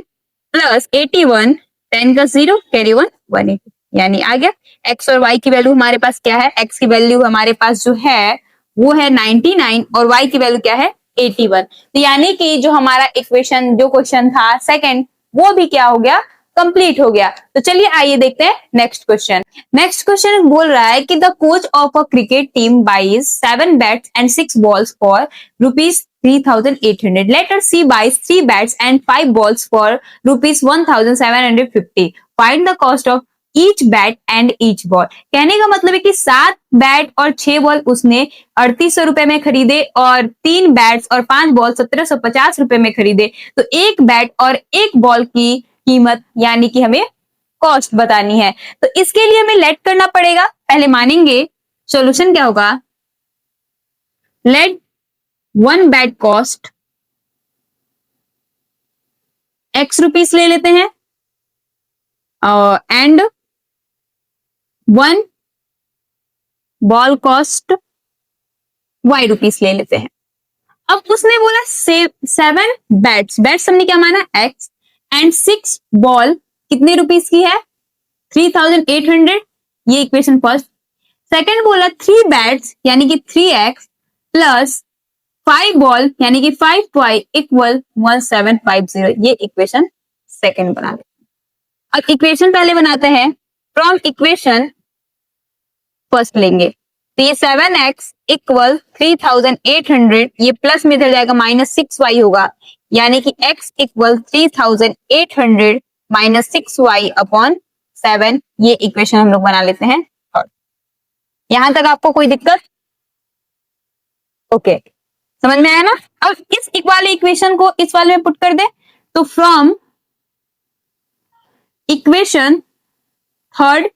प्लस 81 10 का 0 कैरी 1 180, यानी आ गया। x और y की वैल्यू हमारे पास क्या है, x की वैल्यू हमारे पास जो है वो है 99 और y की वैल्यू क्या है 81। तो यानी कि जो हमारा इक्वेशन जो क्वेश्चन था सेकंड वो भी क्या हो गया कंप्लीट हो गया। तो चलिए आइए देखते हैं नेक्स्ट क्वेश्चन। नेक्स्ट क्वेश्चन बोल रहा है कि the coach of a cricket team buys 7 bats and 6 balls for rupees 3800, let us see buys 3 bats and 5 balls for rupees 1750, find the cost of each bat and each ball. कहने का मतलब है कि 7 bat और 6 ball उसने 3800 रुपए में खरीदे और 3 बैट्स और 5 बॉल 1750 रुपए में खरीदे। तो एक बैट और एक बॉल की कीमत यानी कि हमें कॉस्ट बतानी है। तो इसके लिए हमें लेट करना पड़ेगा, पहले मानेंगे सॉल्यूशन क्या होगा, let 1 bat cost x rupees ले लेते हैं and 1 ball cost y rupees ले लेते हैं। अब उसने बोला 7 बैट्स, बैट्स हमने क्या माना x एंड 6 बॉल कितने रुपीस की है 3800, ये इक्वेशन फर्स्ट। सेकंड बोला 3 बैट्स यानी कि 3x प्लस 5 बॉल यानी कि 5y इक्वल 1750, ये इक्वेशन सेकंड बना लेते हैं। अब इक्वेशन पहले बनाते हैं, फ्रॉम इक्वेशन फर्स्ट लेंगे, तो ये 7x इक्वल 3800, ये प्लस में इधर जाएगा -6y होगा, यानी कि x इक्वल 3800 -6y अपॉन 7, ये इक्वेशन हम लोग बना लेते हैं थर्ड। यहां तक आपको कोई दिक्कत? ओके, समझ में आया ना? अब इस वाले इक्वेशन को इस वाले में पुट कर दे, तो from equation third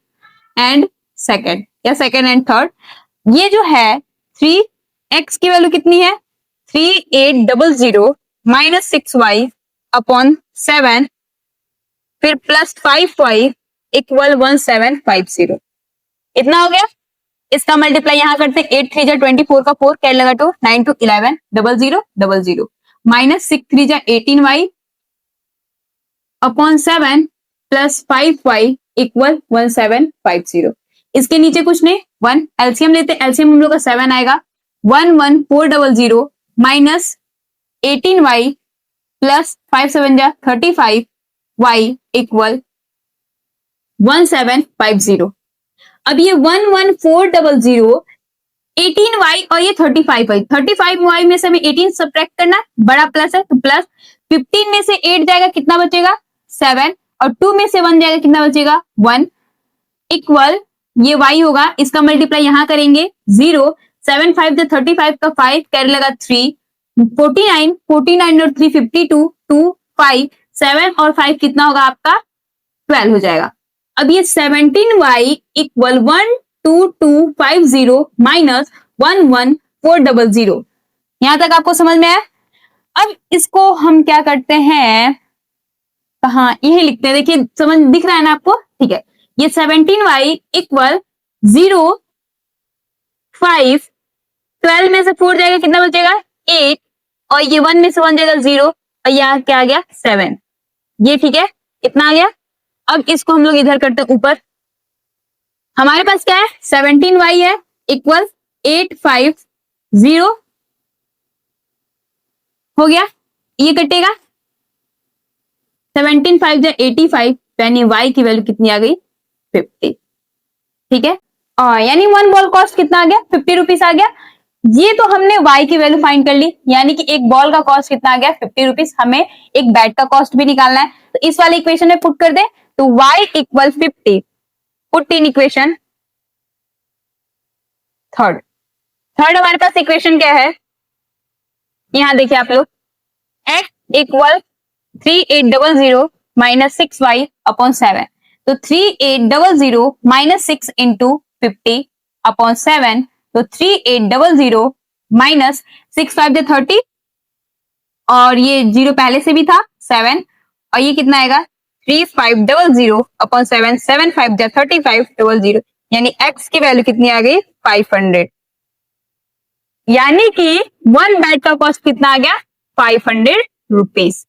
and second या सेकंड एंड थर्ड, ये जो है 3x की वैल्यू कितनी है 3800 -6y अपॉन 7, फिर प्लस 5y इक्वल 1750, इतना हो गया। इसका मल्टीप्लाई यहां करते हैं, 8 3 जा 24 का 4 कैर लगा 2, 9 2 11 00 00 माइनस 6 3 जा 18y upon 7 plus 5y equal 1750। इसके नीचे कुछ नहीं, 1 एलसीएम लेते, एलसीएम हम लोग का 7 आएगा, 11400 माइनस 18y प्लस 5 7 जा 35y इक्वल 1750। अब ये 11400 18y और ये 35y, 35y में से हमें 18 सब्ट्रैक्ट करना, बड़ा प्लस है तो प्लस, 15 में से 8 जाएगा कितना बचेगा 7, और 2 में से 1 जाएगा कितना बचेगा 1 इक्वल, ये y होगा, इसका मल्टीप्लाई यहां करेंगे 0, 7 5 जो 35 का 5 कैरी लगा 3, 49 49 और 3 52 2 5 7 और 5 कितना होगा आपका 12 हो जाएगा। अब ये 17y इक्वल 12250 माइनस 11400, यहां तक आपको समझ में आया? अब इसको हम क्या करते हैं, कहा यही लिखते हैं, देखिए समझ दिख रहा है ना आपको? ठीक है, ये 17y इक्वल 0 5, 12 में से 4 जाएगा कितना बचेगा 8, और ये 1 में से 1 जाएगा 0, और यहाँ क्या आ गया 7, ये ठीक है, इतना आ गया। अब इसको हम लोग इधर करते हैं ऊपर, हमारे पास क्या है 17y है इक्वल 850 हो गया, ये कटेगा 17 5 जा 85, यानी y की वैल्यू कितनी आ गई 50, ठीक है, और यानी 1 बॉल कॉस्ट कितना आ गया 50 रुपीज आ गया। ये तो हमने y की वैल्यू फाइंड कर ली, यानी कि एक बॉल का कॉस्ट कितना आ गया 50 रुपीज, हमें एक बैट का कॉस्ट भी निकालना है, तो इस वाले इक्वेशन में पुट कर दे, तो y equal 50, put in equation third. Third हमारे पास इक्वेशन क्या है, यहां देखिए आप लोग, x equal 3800 minus 6y upon 7, तो 3800 माइनस 6 इंटू 50 अपॉन 7, तो 3800 माइनस 6 5 30, और ये 0 पहले से भी था 7, और ये कितना आएगा 3500 अपॉन 7, 7 5 जा 3500, यानी x की वैल्यू कितनी आ गई 500, यानी कि 1 बैट का कॉस्ट कितना आ गया 500 रुपीज।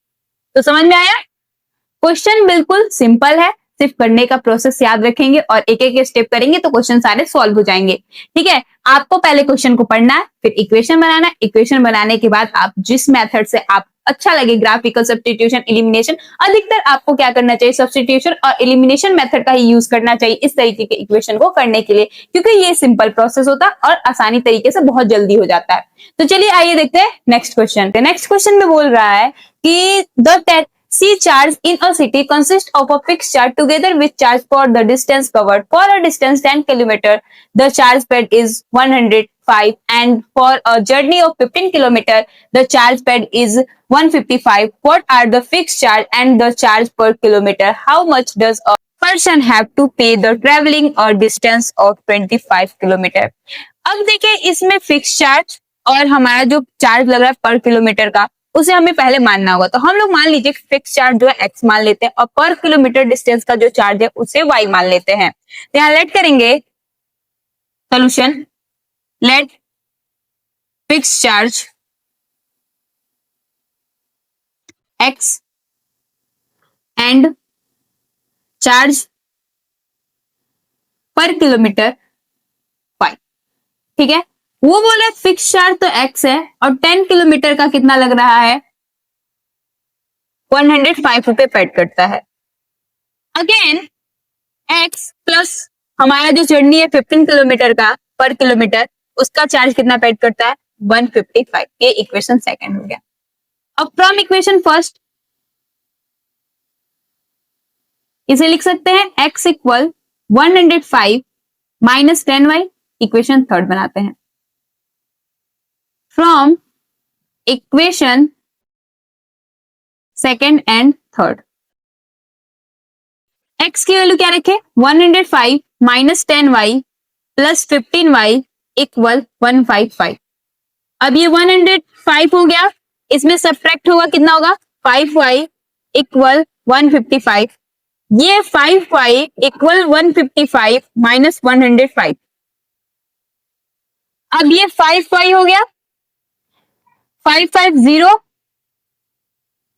तो समझ में आया? क्वेश्चन बिल्कुल सिंपल है, सिर्फ करने का प्रोसेस याद रखेंगे और एक एक स्टेप करेंगे तो क्वेश्चन सारे सॉल्व हो जाएंगे। ठीक है, आपको पहले क्वेश्चन को पढ़ना है, फिर इक्वेशन बनाना है, इक्वेशन बनाने के बाद आप जिस मेथड से आप अच्छा लगे, ग्राफिकल, सब्स्टिट्यूशन, एलिमिनेशन, अधिकतर आपको क्या करना चाहिए सब्स्टिट्यूशन और एलिमिनेशन मेथड का ही यूज करना चाहिए इस तरीके के इक्वेशन को करने के लिए, क्योंकि ये सिंपल प्रोसेस होता है और आसानी तरीके से बहुत जल्दी हो जाता है। तो चलिए आइए देखते हैं नेक्स्ट क्वेश्चन। नेक्स्ट क्वेश्चन में बोल रहा है कि the C charge in a city consists of a fixed charge together with charge for the distance covered. For a distance 10 km, the charge paid is 105, and for a journey of 15 km, the charge paid is 155. What are the fixed charge and the charge per kilometer? How much does a person have to pay the traveling or distance of 25 km? अब देखिए इसमें fix charge और हमारा जो charge लग रहा है पर किलोमीटर का, उसे हमें पहले मानना होगा। तो हम लोग मान लीजिए फिक्स चार्ज जो है x मान लेते हैं और पर किलोमीटर डिस्टेंस का जो चार्ज है उसे y मान लेते हैं। तो यहाँ लेट करेंगे solution, let fix charge x and charge per kilometre y, ठीक है। वो बोला फिक्स चार्ज तो x है और 10 किलोमीटर का कितना लग रहा है, 105 रुपए पेड करता है। अगेन x प्लस हमारा जो जर्नी है 15 किलोमीटर का पर किलोमीटर, उसका चार्ज कितना पेड करता है, 155। ये इक्वेशन सेकंड हो गया। अब फ्रॉम इक्वेशन फर्स्ट इसे लिख सकते हैं x equal 105 minus 10y, equation third बनाते हैं। From equation second and third, x की वैल्यू क्या रखे, 105 minus 10y plus 15y equal 155। अब ये 105 हो गया, इसमें सब्ट्रैक्ट होगा कितना होगा, 5y इक्वल 155। ये 5y इक्वल 155 माइनस 105। अब ये 5y हो गया, 550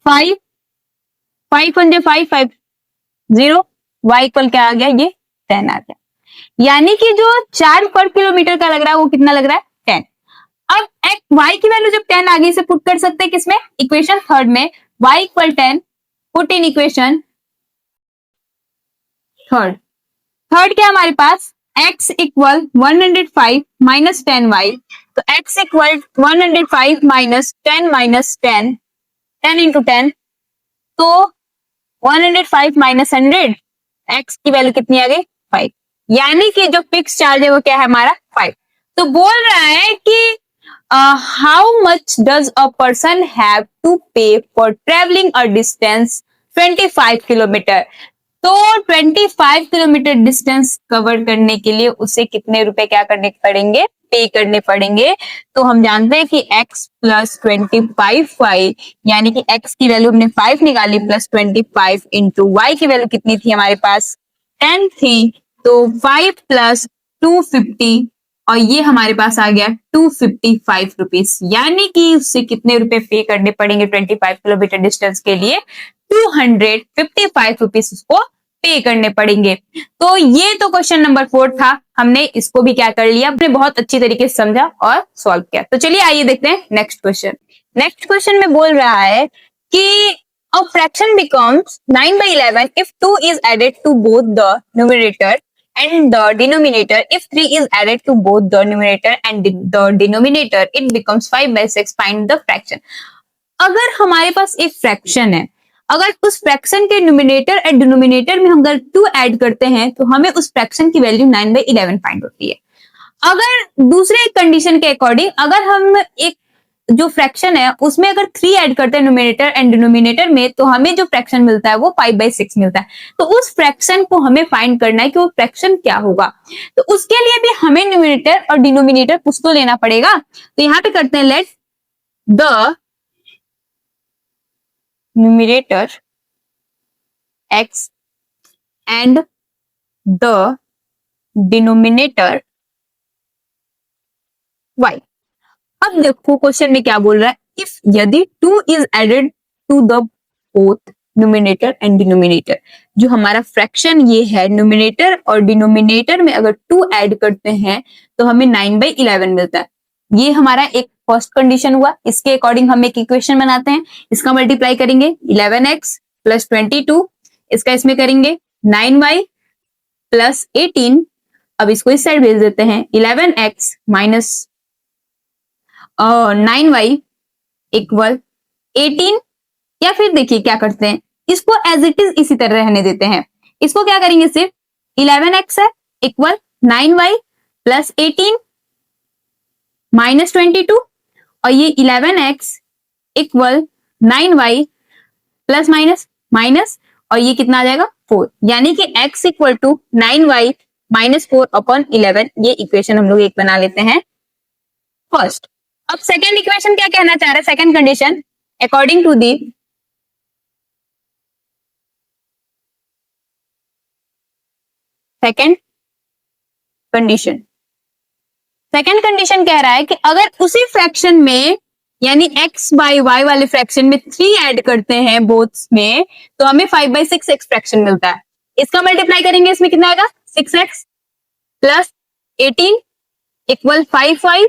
5 5 5 5 0, y इक्वल क्या आ गया, ये 10 आ गया। यानी कि जो चार्ज पर किलोमीटर का लग रहा है वो कितना लग रहा है, 10। अब y की वैल्यू जब 10 आ गई इसे पुट कर सकते हैं किसमें, इक्वेशन थर्ड में, y equal 10 put in equation third. Third क्या हमारे पास, x इक्वल 105 माइनस 10y, तो x इक्वल 105 माइनस 10 10 इंटू 10, तो 105 माइनस 100, x की वैल्यू कितनी आ गई, 5। यानी कि जो फिक्स चार्ज है वो क्या है हमारा, 5। तो बोल रहा है कि how much does a person have to pay for travelling a distance 25 kilometre. तो 25 किलोमीटर डिस्टेंस कवर करने के लिए उसे कितने रुपए क्या करने पड़ेंगे, पे करने पड़ेंगे। तो हम जानते हैं कि x प्लस 25y, यानी कि x की वैल्यू हमने 5 निकाली, प्लस 25 इंटू वाई की वैल्यू कितनी थी हमारे पास, 10 थी, तो 5 प्लस 250 और ये हमारे पास आ गया 255 रुपीज। यानी कि उससे कितने रुपए पे करने पड़ेंगे 25 किलोमीटर डिस्टेंस के लिए, 255 रुपीज उसको पे करने पड़ेंगे। तो ये तो क्वेश्चन नंबर 4 था, हमने इसको भी क्या कर लिया, हमने बहुत अच्छी तरीके से समझा और सॉल्व किया। तो चलिए आइए देखते हैं नेक्स्ट क्वेश्चन। नेक्स्ट क्वेश्चन में बोल रहा है कि a fraction becomes 9/11 if 2 is added to both the numerator and the denominator. If 3 is added to both the numerator and the denominator, it becomes 5/6. Find the fraction. अगर हमारे पास एक fraction है, अगर उस फ्रैक्शन के न्यूमिनेटर एंड डिनोमिनेटर में हम अगर 2 ऐड करते हैं तो हमें उस फ्रैक्शन की वैल्यू 9/11 फाइंड होती है। अगर दूसरे कंडीशन के अकॉर्डिंग अगर हम एक जो फ्रैक्शन है उसमें अगर 3 ऐड करते हैं न्यूमिनेटर एंड डिनोमिनेटर में, तो हमें जो फ्रैक्शन मिलता है वो 5/6 मिलता है। तो उस फ्रैक्शन को हमें फाइंड करना है कि वो फ्रैक्शन क्या होगा। तो उसके लिए भी हमें न्यूमिनेटर और डिनोमिनेटर कुछ तो लेना पड़ेगा। तो यहां पे करते हैं let the numerator x and the denominator y। अब देखो क्वेश्चन में क्या बोल रहा है, इफ यदि 2 is added to the both numerator and denominator, जो हमारा फ्रैक्शन ये है न्यूमिनेटर और डिनोमिनेटर में अगर 2 ऐड करते हैं तो हमें 9/11 मिलता है। ये हमारा एक फर्स्ट कंडीशन हुआ। इसके अकॉर्डिंग हम एक इक्वेशन बनाते हैं, इसका मल्टीप्लाई करेंगे 11x प्लस 22, इसका इसमें करेंगे 9y प्लस 18। अब इसको इस साइड भेज देते हैं, 11x माइनस 9y इक्वल 18। या फिर देखिए क्या करते हैं, इसको एज इट इज इसी तरह रहने देते हैं। इसको क्या करेंगे, सिर्फ 11x है इक्वल 9y प्लस 18 माइनस 22, और ये 11x equal 9y plus minus minus, और ये कितना आ जाएगा 4। यानी कि x equal to 9y minus 4 upon 11। ये इक्वेशन हम लोग एक बना लेते हैं फर्स्ट। अब सेकेंड इक्वेशन क्या कहना चाह रहा है, second condition according to the second condition. Second condition कह रहा है कि अगर उसी फ्रैक्शन में यानी x बाई y वाले फ्रैक्शन में 3 ऐड करते हैं बोथ में, तो हमें 5/6 x फ्रैक्शन मिलता है। इसका मल्टीप्लाई करेंगे, इसमें कितना आएगा 6x plus 18 equal 5y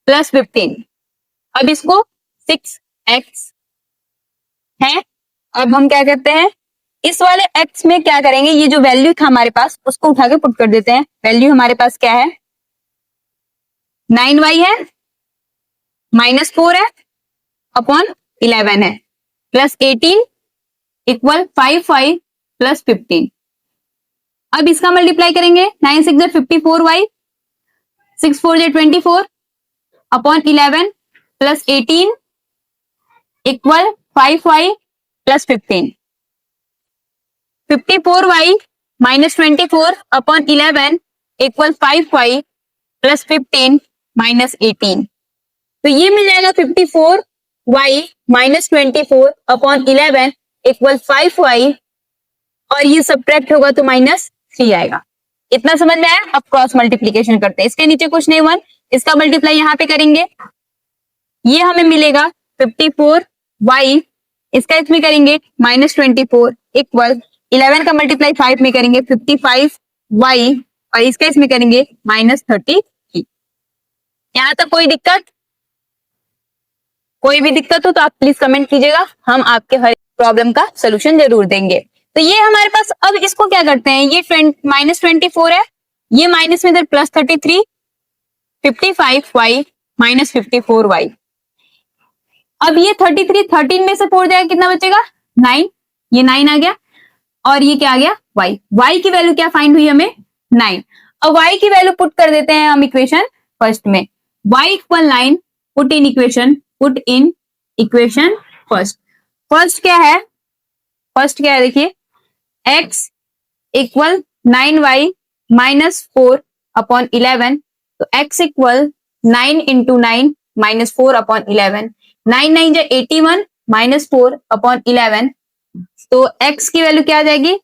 plus 15। अब इसको 6x है। अब हम क्या करते हैं, इस वाले x में क्या करेंगे, ये जो वैल्यू था हमारे पास उसको उठा के पुट कर देते हैं। वैल्यू हमारे पास क्या है, 9y है, -4 है, अपॉन 11 है, प्लस 18 इक्वल 5y प्लस 15। अब इसका मल्टीप्लाई करेंगे, 9 6 54y, 6 4 24 upon 11 plus 18 equal 5y plus 15। 54y minus 24 upon 11 equal 5y plus 15 minus 18। तो ये मिल जाएगा 54y minus 24 upon 11 equal 5y, और ये सब्ट्रैक्ट होगा तो -3 आएगा। इतना समझ में आया। अब क्रॉस मल्टीप्लीकेशन करते हैं, इसके नीचे कुछ नहीं 1, इसका मल्टीप्लाई यहाँ पे करेंगे, ये हमें मिलेगा 54y, इसका इसमें करेंगे -24 इक्वल 11 का मल्टीप्लाई 5 में करेंगे 55y, और इसका इसमें करेंगे -33। यहां तक कोई दिक्कत? कोई भी दिक्कत हो तो आप प्लीज कमेंट कीजिएगा, हम आपके हर प्रॉब्लम का सोल्यूशन जरूर देंगे। तो ये हमारे पास, अब इसको क्या करते हैं, ये -24 है, ये माइनस में इधर प्लस 33, 55y माइनस 54y। अब ये 33 13 में से 4 जाएगा, कितना बचेगा 9, ये 9 आ गया, और ये क्या आ गया y। y की वैल्यू क्या फाइंड हुई हमें 9। अब y की वैल्यू पुट कर देते हैं हम इक्वेशन फर्स्ट में, y equal 9 put in equation first. First क्या है, देखिए x equal 9y minus 4 upon 11, तो x equal 9 into 9 minus 4 upon 11, 9 9 जा 81 माइनस 4 अपॉन 11, तो x की वैल्यू क्या आ जाएगी,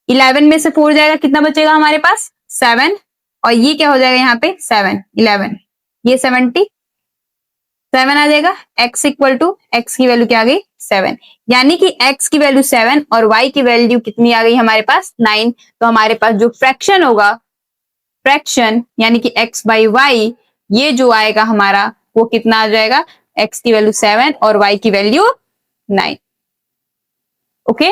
11 में से 4 जाएगा, कितना बचेगा हमारे पास 7, और ये क्या हो जाएगा यहाँ पे 7 11, ये 77 आ जाएगा। x इक्वल टू x की वैल्यू क्या आ गई 7, यानी कि x की वैल्यू 7 और y की वैल्यू कितनी आ गई हमारे पास 9। तो हमारे पास जो फ्रैक्शन होगा, फ्रैक्शन यानी कि x बाई y, ये जो आएगा हमारा वो कितना आ जाएगा, x की वैल्यू 7 और y की वैल्यू 9। ओके,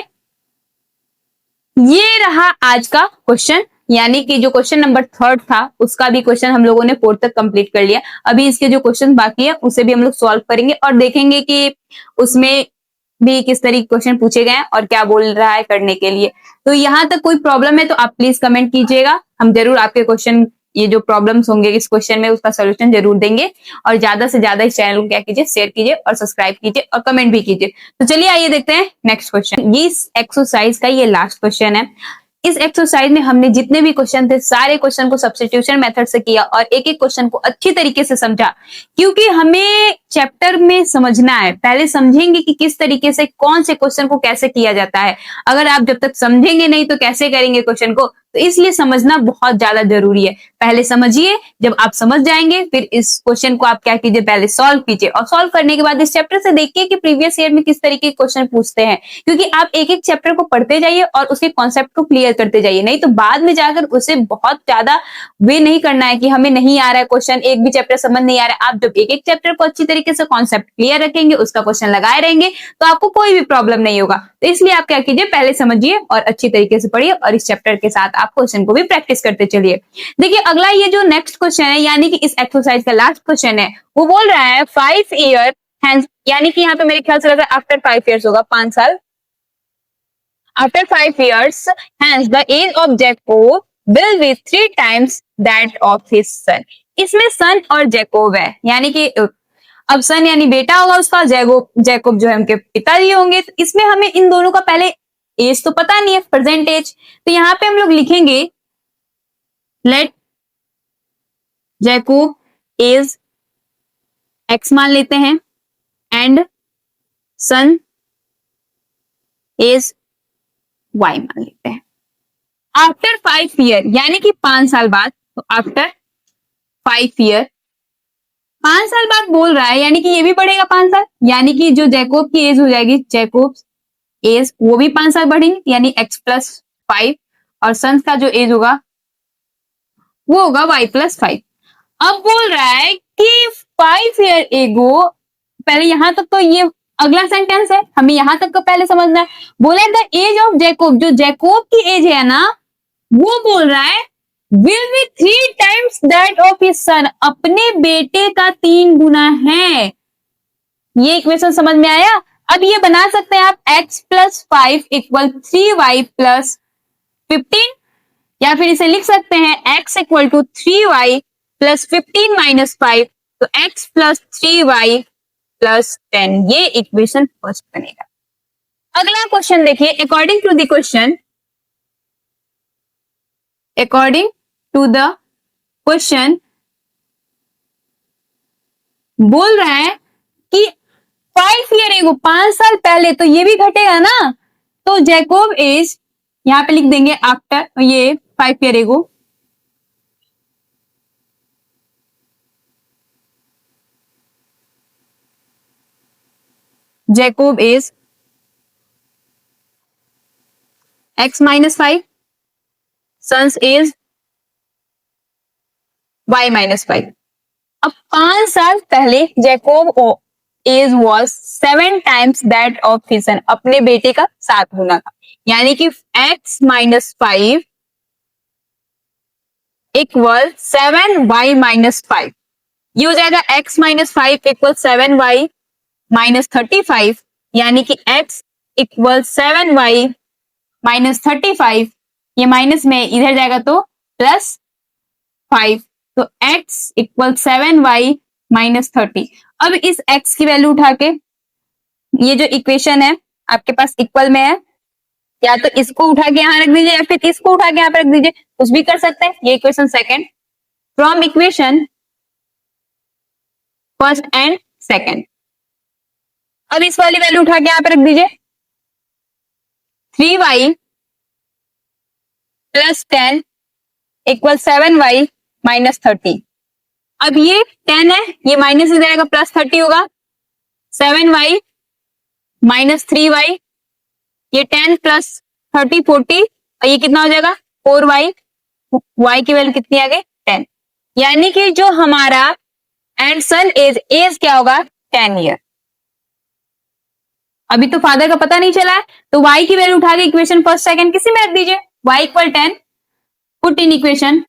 ये रहा आज का क्वेश्चन, यानी कि जो क्वेश्चन नंबर 3 था उसका भी क्वेश्चन हम लोगों ने 4 तक कंप्लीट कर लिया। अभी इसके जो क्वेश्चन बाकी है उसे भी हम लोग सॉल्व करेंगे और देखेंगे कि उसमें भी किस तरीके के क्वेश्चन पूछे गए हैं और क्या बोल रहा है करने के लिए। तो यहाँ तक कोई प्रॉब्लम है तो आप प्लीज कमेंट कीजिएगा, हम जरूर आपके क्वेश्चन, ये जो प्रॉब्लम्स होंगे इस क्वेश्चन में उसका सोल्यूशन जरूर देंगे। और ज्यादा से ज्यादा इस चैनल को क्या कीजिए, शेयर कीजिए और सब्सक्राइब कीजिए और कमेंट भी कीजिए। तो चलिए आइए देखते हैं नेक्स्ट क्वेश्चन। ये इस एक्सरसाइज का ये लास्ट क्वेश्चन है। इस एक्सरसाइज में हमने जितने भी क्वेश्चन थे सारे क्वेश्चन को सब्स्टिट्यूशन मेथड से किया और एक एक क्वेश्चन को अच्छी तरीके से समझा, क्योंकि हमें चैप्टर में समझना है। पहले समझेंगे कि किस तरीके से कौन से क्वेश्चन को कैसे किया जाता है। अगर आप जब तक समझेंगे नहीं तो कैसे करेंगे क्वेश्चन को, तो इसलिए समझना बहुत ज्यादा जरूरी है। पहले समझिए, जब आप समझ जाएंगे फिर इस क्वेश्चन को आप क्या कीजिए, पहले सॉल्व कीजिए और सॉल्व करने के बाद इस चैप्टर से देखिए कि प्रीवियस ईयर में किस तरीके के क्वेश्चन पूछते हैं, क्योंकि आप एक एक चैप्टर को पढ़ते जाइए और उसके कॉन्सेप्ट को क्लियर करते जाइए, नहीं तो बाद में जाकर उसे बहुत ज्यादा वे नहीं करना है कि हमें नहीं आ रहा है क्वेश्चन, एक भी चैप्टर समझ नहीं आ रहा है। आप जब एक एक चैप्टर को अच्छी तरीके से कॉन्सेप्ट क्लियर रखेंगे, उसका क्वेश्चन लगाए रहेंगे, तो आपको कोई भी प्रॉब्लम नहीं होगा। तो इसलिए आप क्या कीजिए, पहले समझिए और अच्छी तरीके से पढ़िए और इस चैप्टर के साथ आप क्वेश्चन को भी प्रैक्टिस करते चलिए। देखिए अगला ये जो नेक्स्ट क्वेश्चन है, यानी कि इस एक्सरसाइज का लास्ट क्वेश्चन है, वो बोल रहा है 5 ईयर हैंस, यानी कि यहाँ पे मेरे ख्याल से लग रहा है आफ्टर 5 ईयर्स होगा, 5 साल। After 5 years, hence the age of Jacob will be 3 times that of his son. इसमें सन और जैकोब है, यानी कि अब सन यानी बेटा होगा उसका, जैकोब जो है उनके पिताजी होंगे। तो इसमें हमें इन दोनों का पहले एज तो पता नहीं है, प्रेजेंट एज। तो यहाँ पे हम लोग लिखेंगे लेट जैकोब एज एक्स मान लेते हैं एंड सन एज y मान लेते हैं। आफ्टर 5 ईयर यानी कि 5 साल बाद, तो आफ्टर 5 ईयर 5 साल बाद बोल रहा है, यानी कि ये भी बढ़ेगा 5 साल, यानी कि जो जैकोब की एज हो जाएगी, जैकोब एज वो भी 5 साल बढ़ेंगे, यानी x प्लस 5, और सन्स का जो एज होगा वो होगा y प्लस 5। अब बोल रहा है कि 5 ईयर एगो, पहले यहां तक तो ये अगला सेंटेंस है, हमें यहां तक तो पहले समझना है। बोले द एज ऑफ जैकोब, जो जैकोब की एज है ना, वो बोल रहा है will be 3 times that of his son, अपने बेटे का 3 गुना है। ये इक्वेशन समझ में आया। अब ये बना सकते हैं आप x plus 5 equal 3y plus 15, या फिर इसे लिख सकते हैं x equal to 3y plus 15 minus 5, तो x प्लस 3y प्लस 10, ये इक्वेशन फर्स्ट बनेगा। अगला क्वेश्चन देखिए, according to the question, according to the question बोल रहा है कि 5 ईयर एगो, 5 साल पहले, तो ये भी घटेगा ना, तो जैकोब इज, यहां पे लिख देंगे आफ्टर ये 5 year ago, Jacob is x minus 5, sons is y minus 5। अब 5 साल पहले Jacob age was 7 times that of his son, अपने बेटे का 7 गुना था, यानी कि x minus 5 equal 7y minus 5, ये हो जाएगा x minus 5 equal 7y minus 35, यानी कि x इक्वल 7y माइनस 35, ये माइनस में इधर जाएगा तो प्लस 5, तो x इक्वल 7y माइनस 30। अब इस x की वैल्यू उठा के, ये जो इक्वेशन है आपके पास इक्वल में है, या तो इसको उठा के यहां रख दीजिए या फिर इसको उठा के यहां पे रख दीजिए, कुछ भी कर सकते हैं। ये equation second, from equation first and second. अब इस वाली वैल्यू उठा के यहां पे रख दीजिए, 3y plus 10 equal 7y minus 30। अब ये 10 है, ये माइनस इधर आएगा, प्लस 30 होगा, 7y माइनस 3y, ये 10 प्लस 30 40, और ये कितना हो जाएगा 4y, y की वैल्यू कितनी आ गई 10, यानी कि जो हमारा एंड सन एज क्या होगा 10 ईयर। अभी तो फादर का पता नहीं चला है, तो y की वैल्यू उठा के इक्वेशन फर्स्ट सेकंड किसी में रख दीजिए, y equal 10, put in equation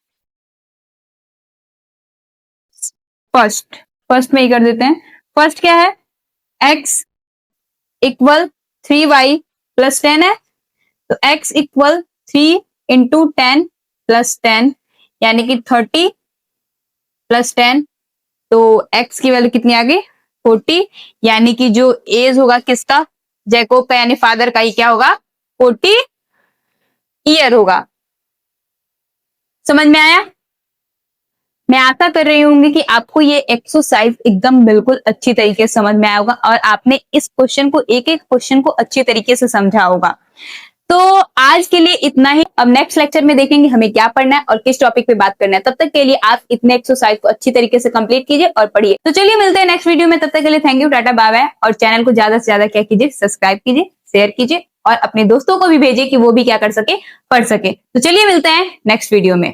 first में ही कर देते हैं। फर्स्ट क्या है, x इक्वल 3y प्लस 10 है, तो x इक्वल 3 इंटू 10 प्लस 10, यानी कि 30 प्लस 10, तो x की वैल्यू कितनी आ गई 40, यानी कि जो एज होगा किसका, जैकोब का यानी फादर का, ही क्या होगा 40 ईयर होगा। समझ में आया। मैं आशा कर रही हूँ कि आपको ये एक्सरसाइज एकदम बिल्कुल अच्छी तरीके से समझ में आया होगा और आपने इस क्वेश्चन को, एक एक क्वेश्चन को अच्छी तरीके से समझा होगा। तो आज के लिए इतना ही, अब नेक्स्ट लेक्चर में देखेंगे हमें क्या पढ़ना है और किस टॉपिक पे बात करना है। तब तक के लिए आप इतने एक्सरसाइज को अच्छी तरीके से कंप्लीट कीजिए और पढ़िए। तो चलिए मिलते हैं नेक्स्ट वीडियो में, तब तक के लिए thank you, ta ta bye bye. और चैनल को ज्यादा से ज्यादा क्या कीजिए, सब्सक्राइब कीजिए, शेयर कीजिए और अपने दोस्तों को भी भेजिए कि वो भी क्या कर सके, पढ़ सके। तो चलिए मिलते हैं नेक्स्ट वीडियो में।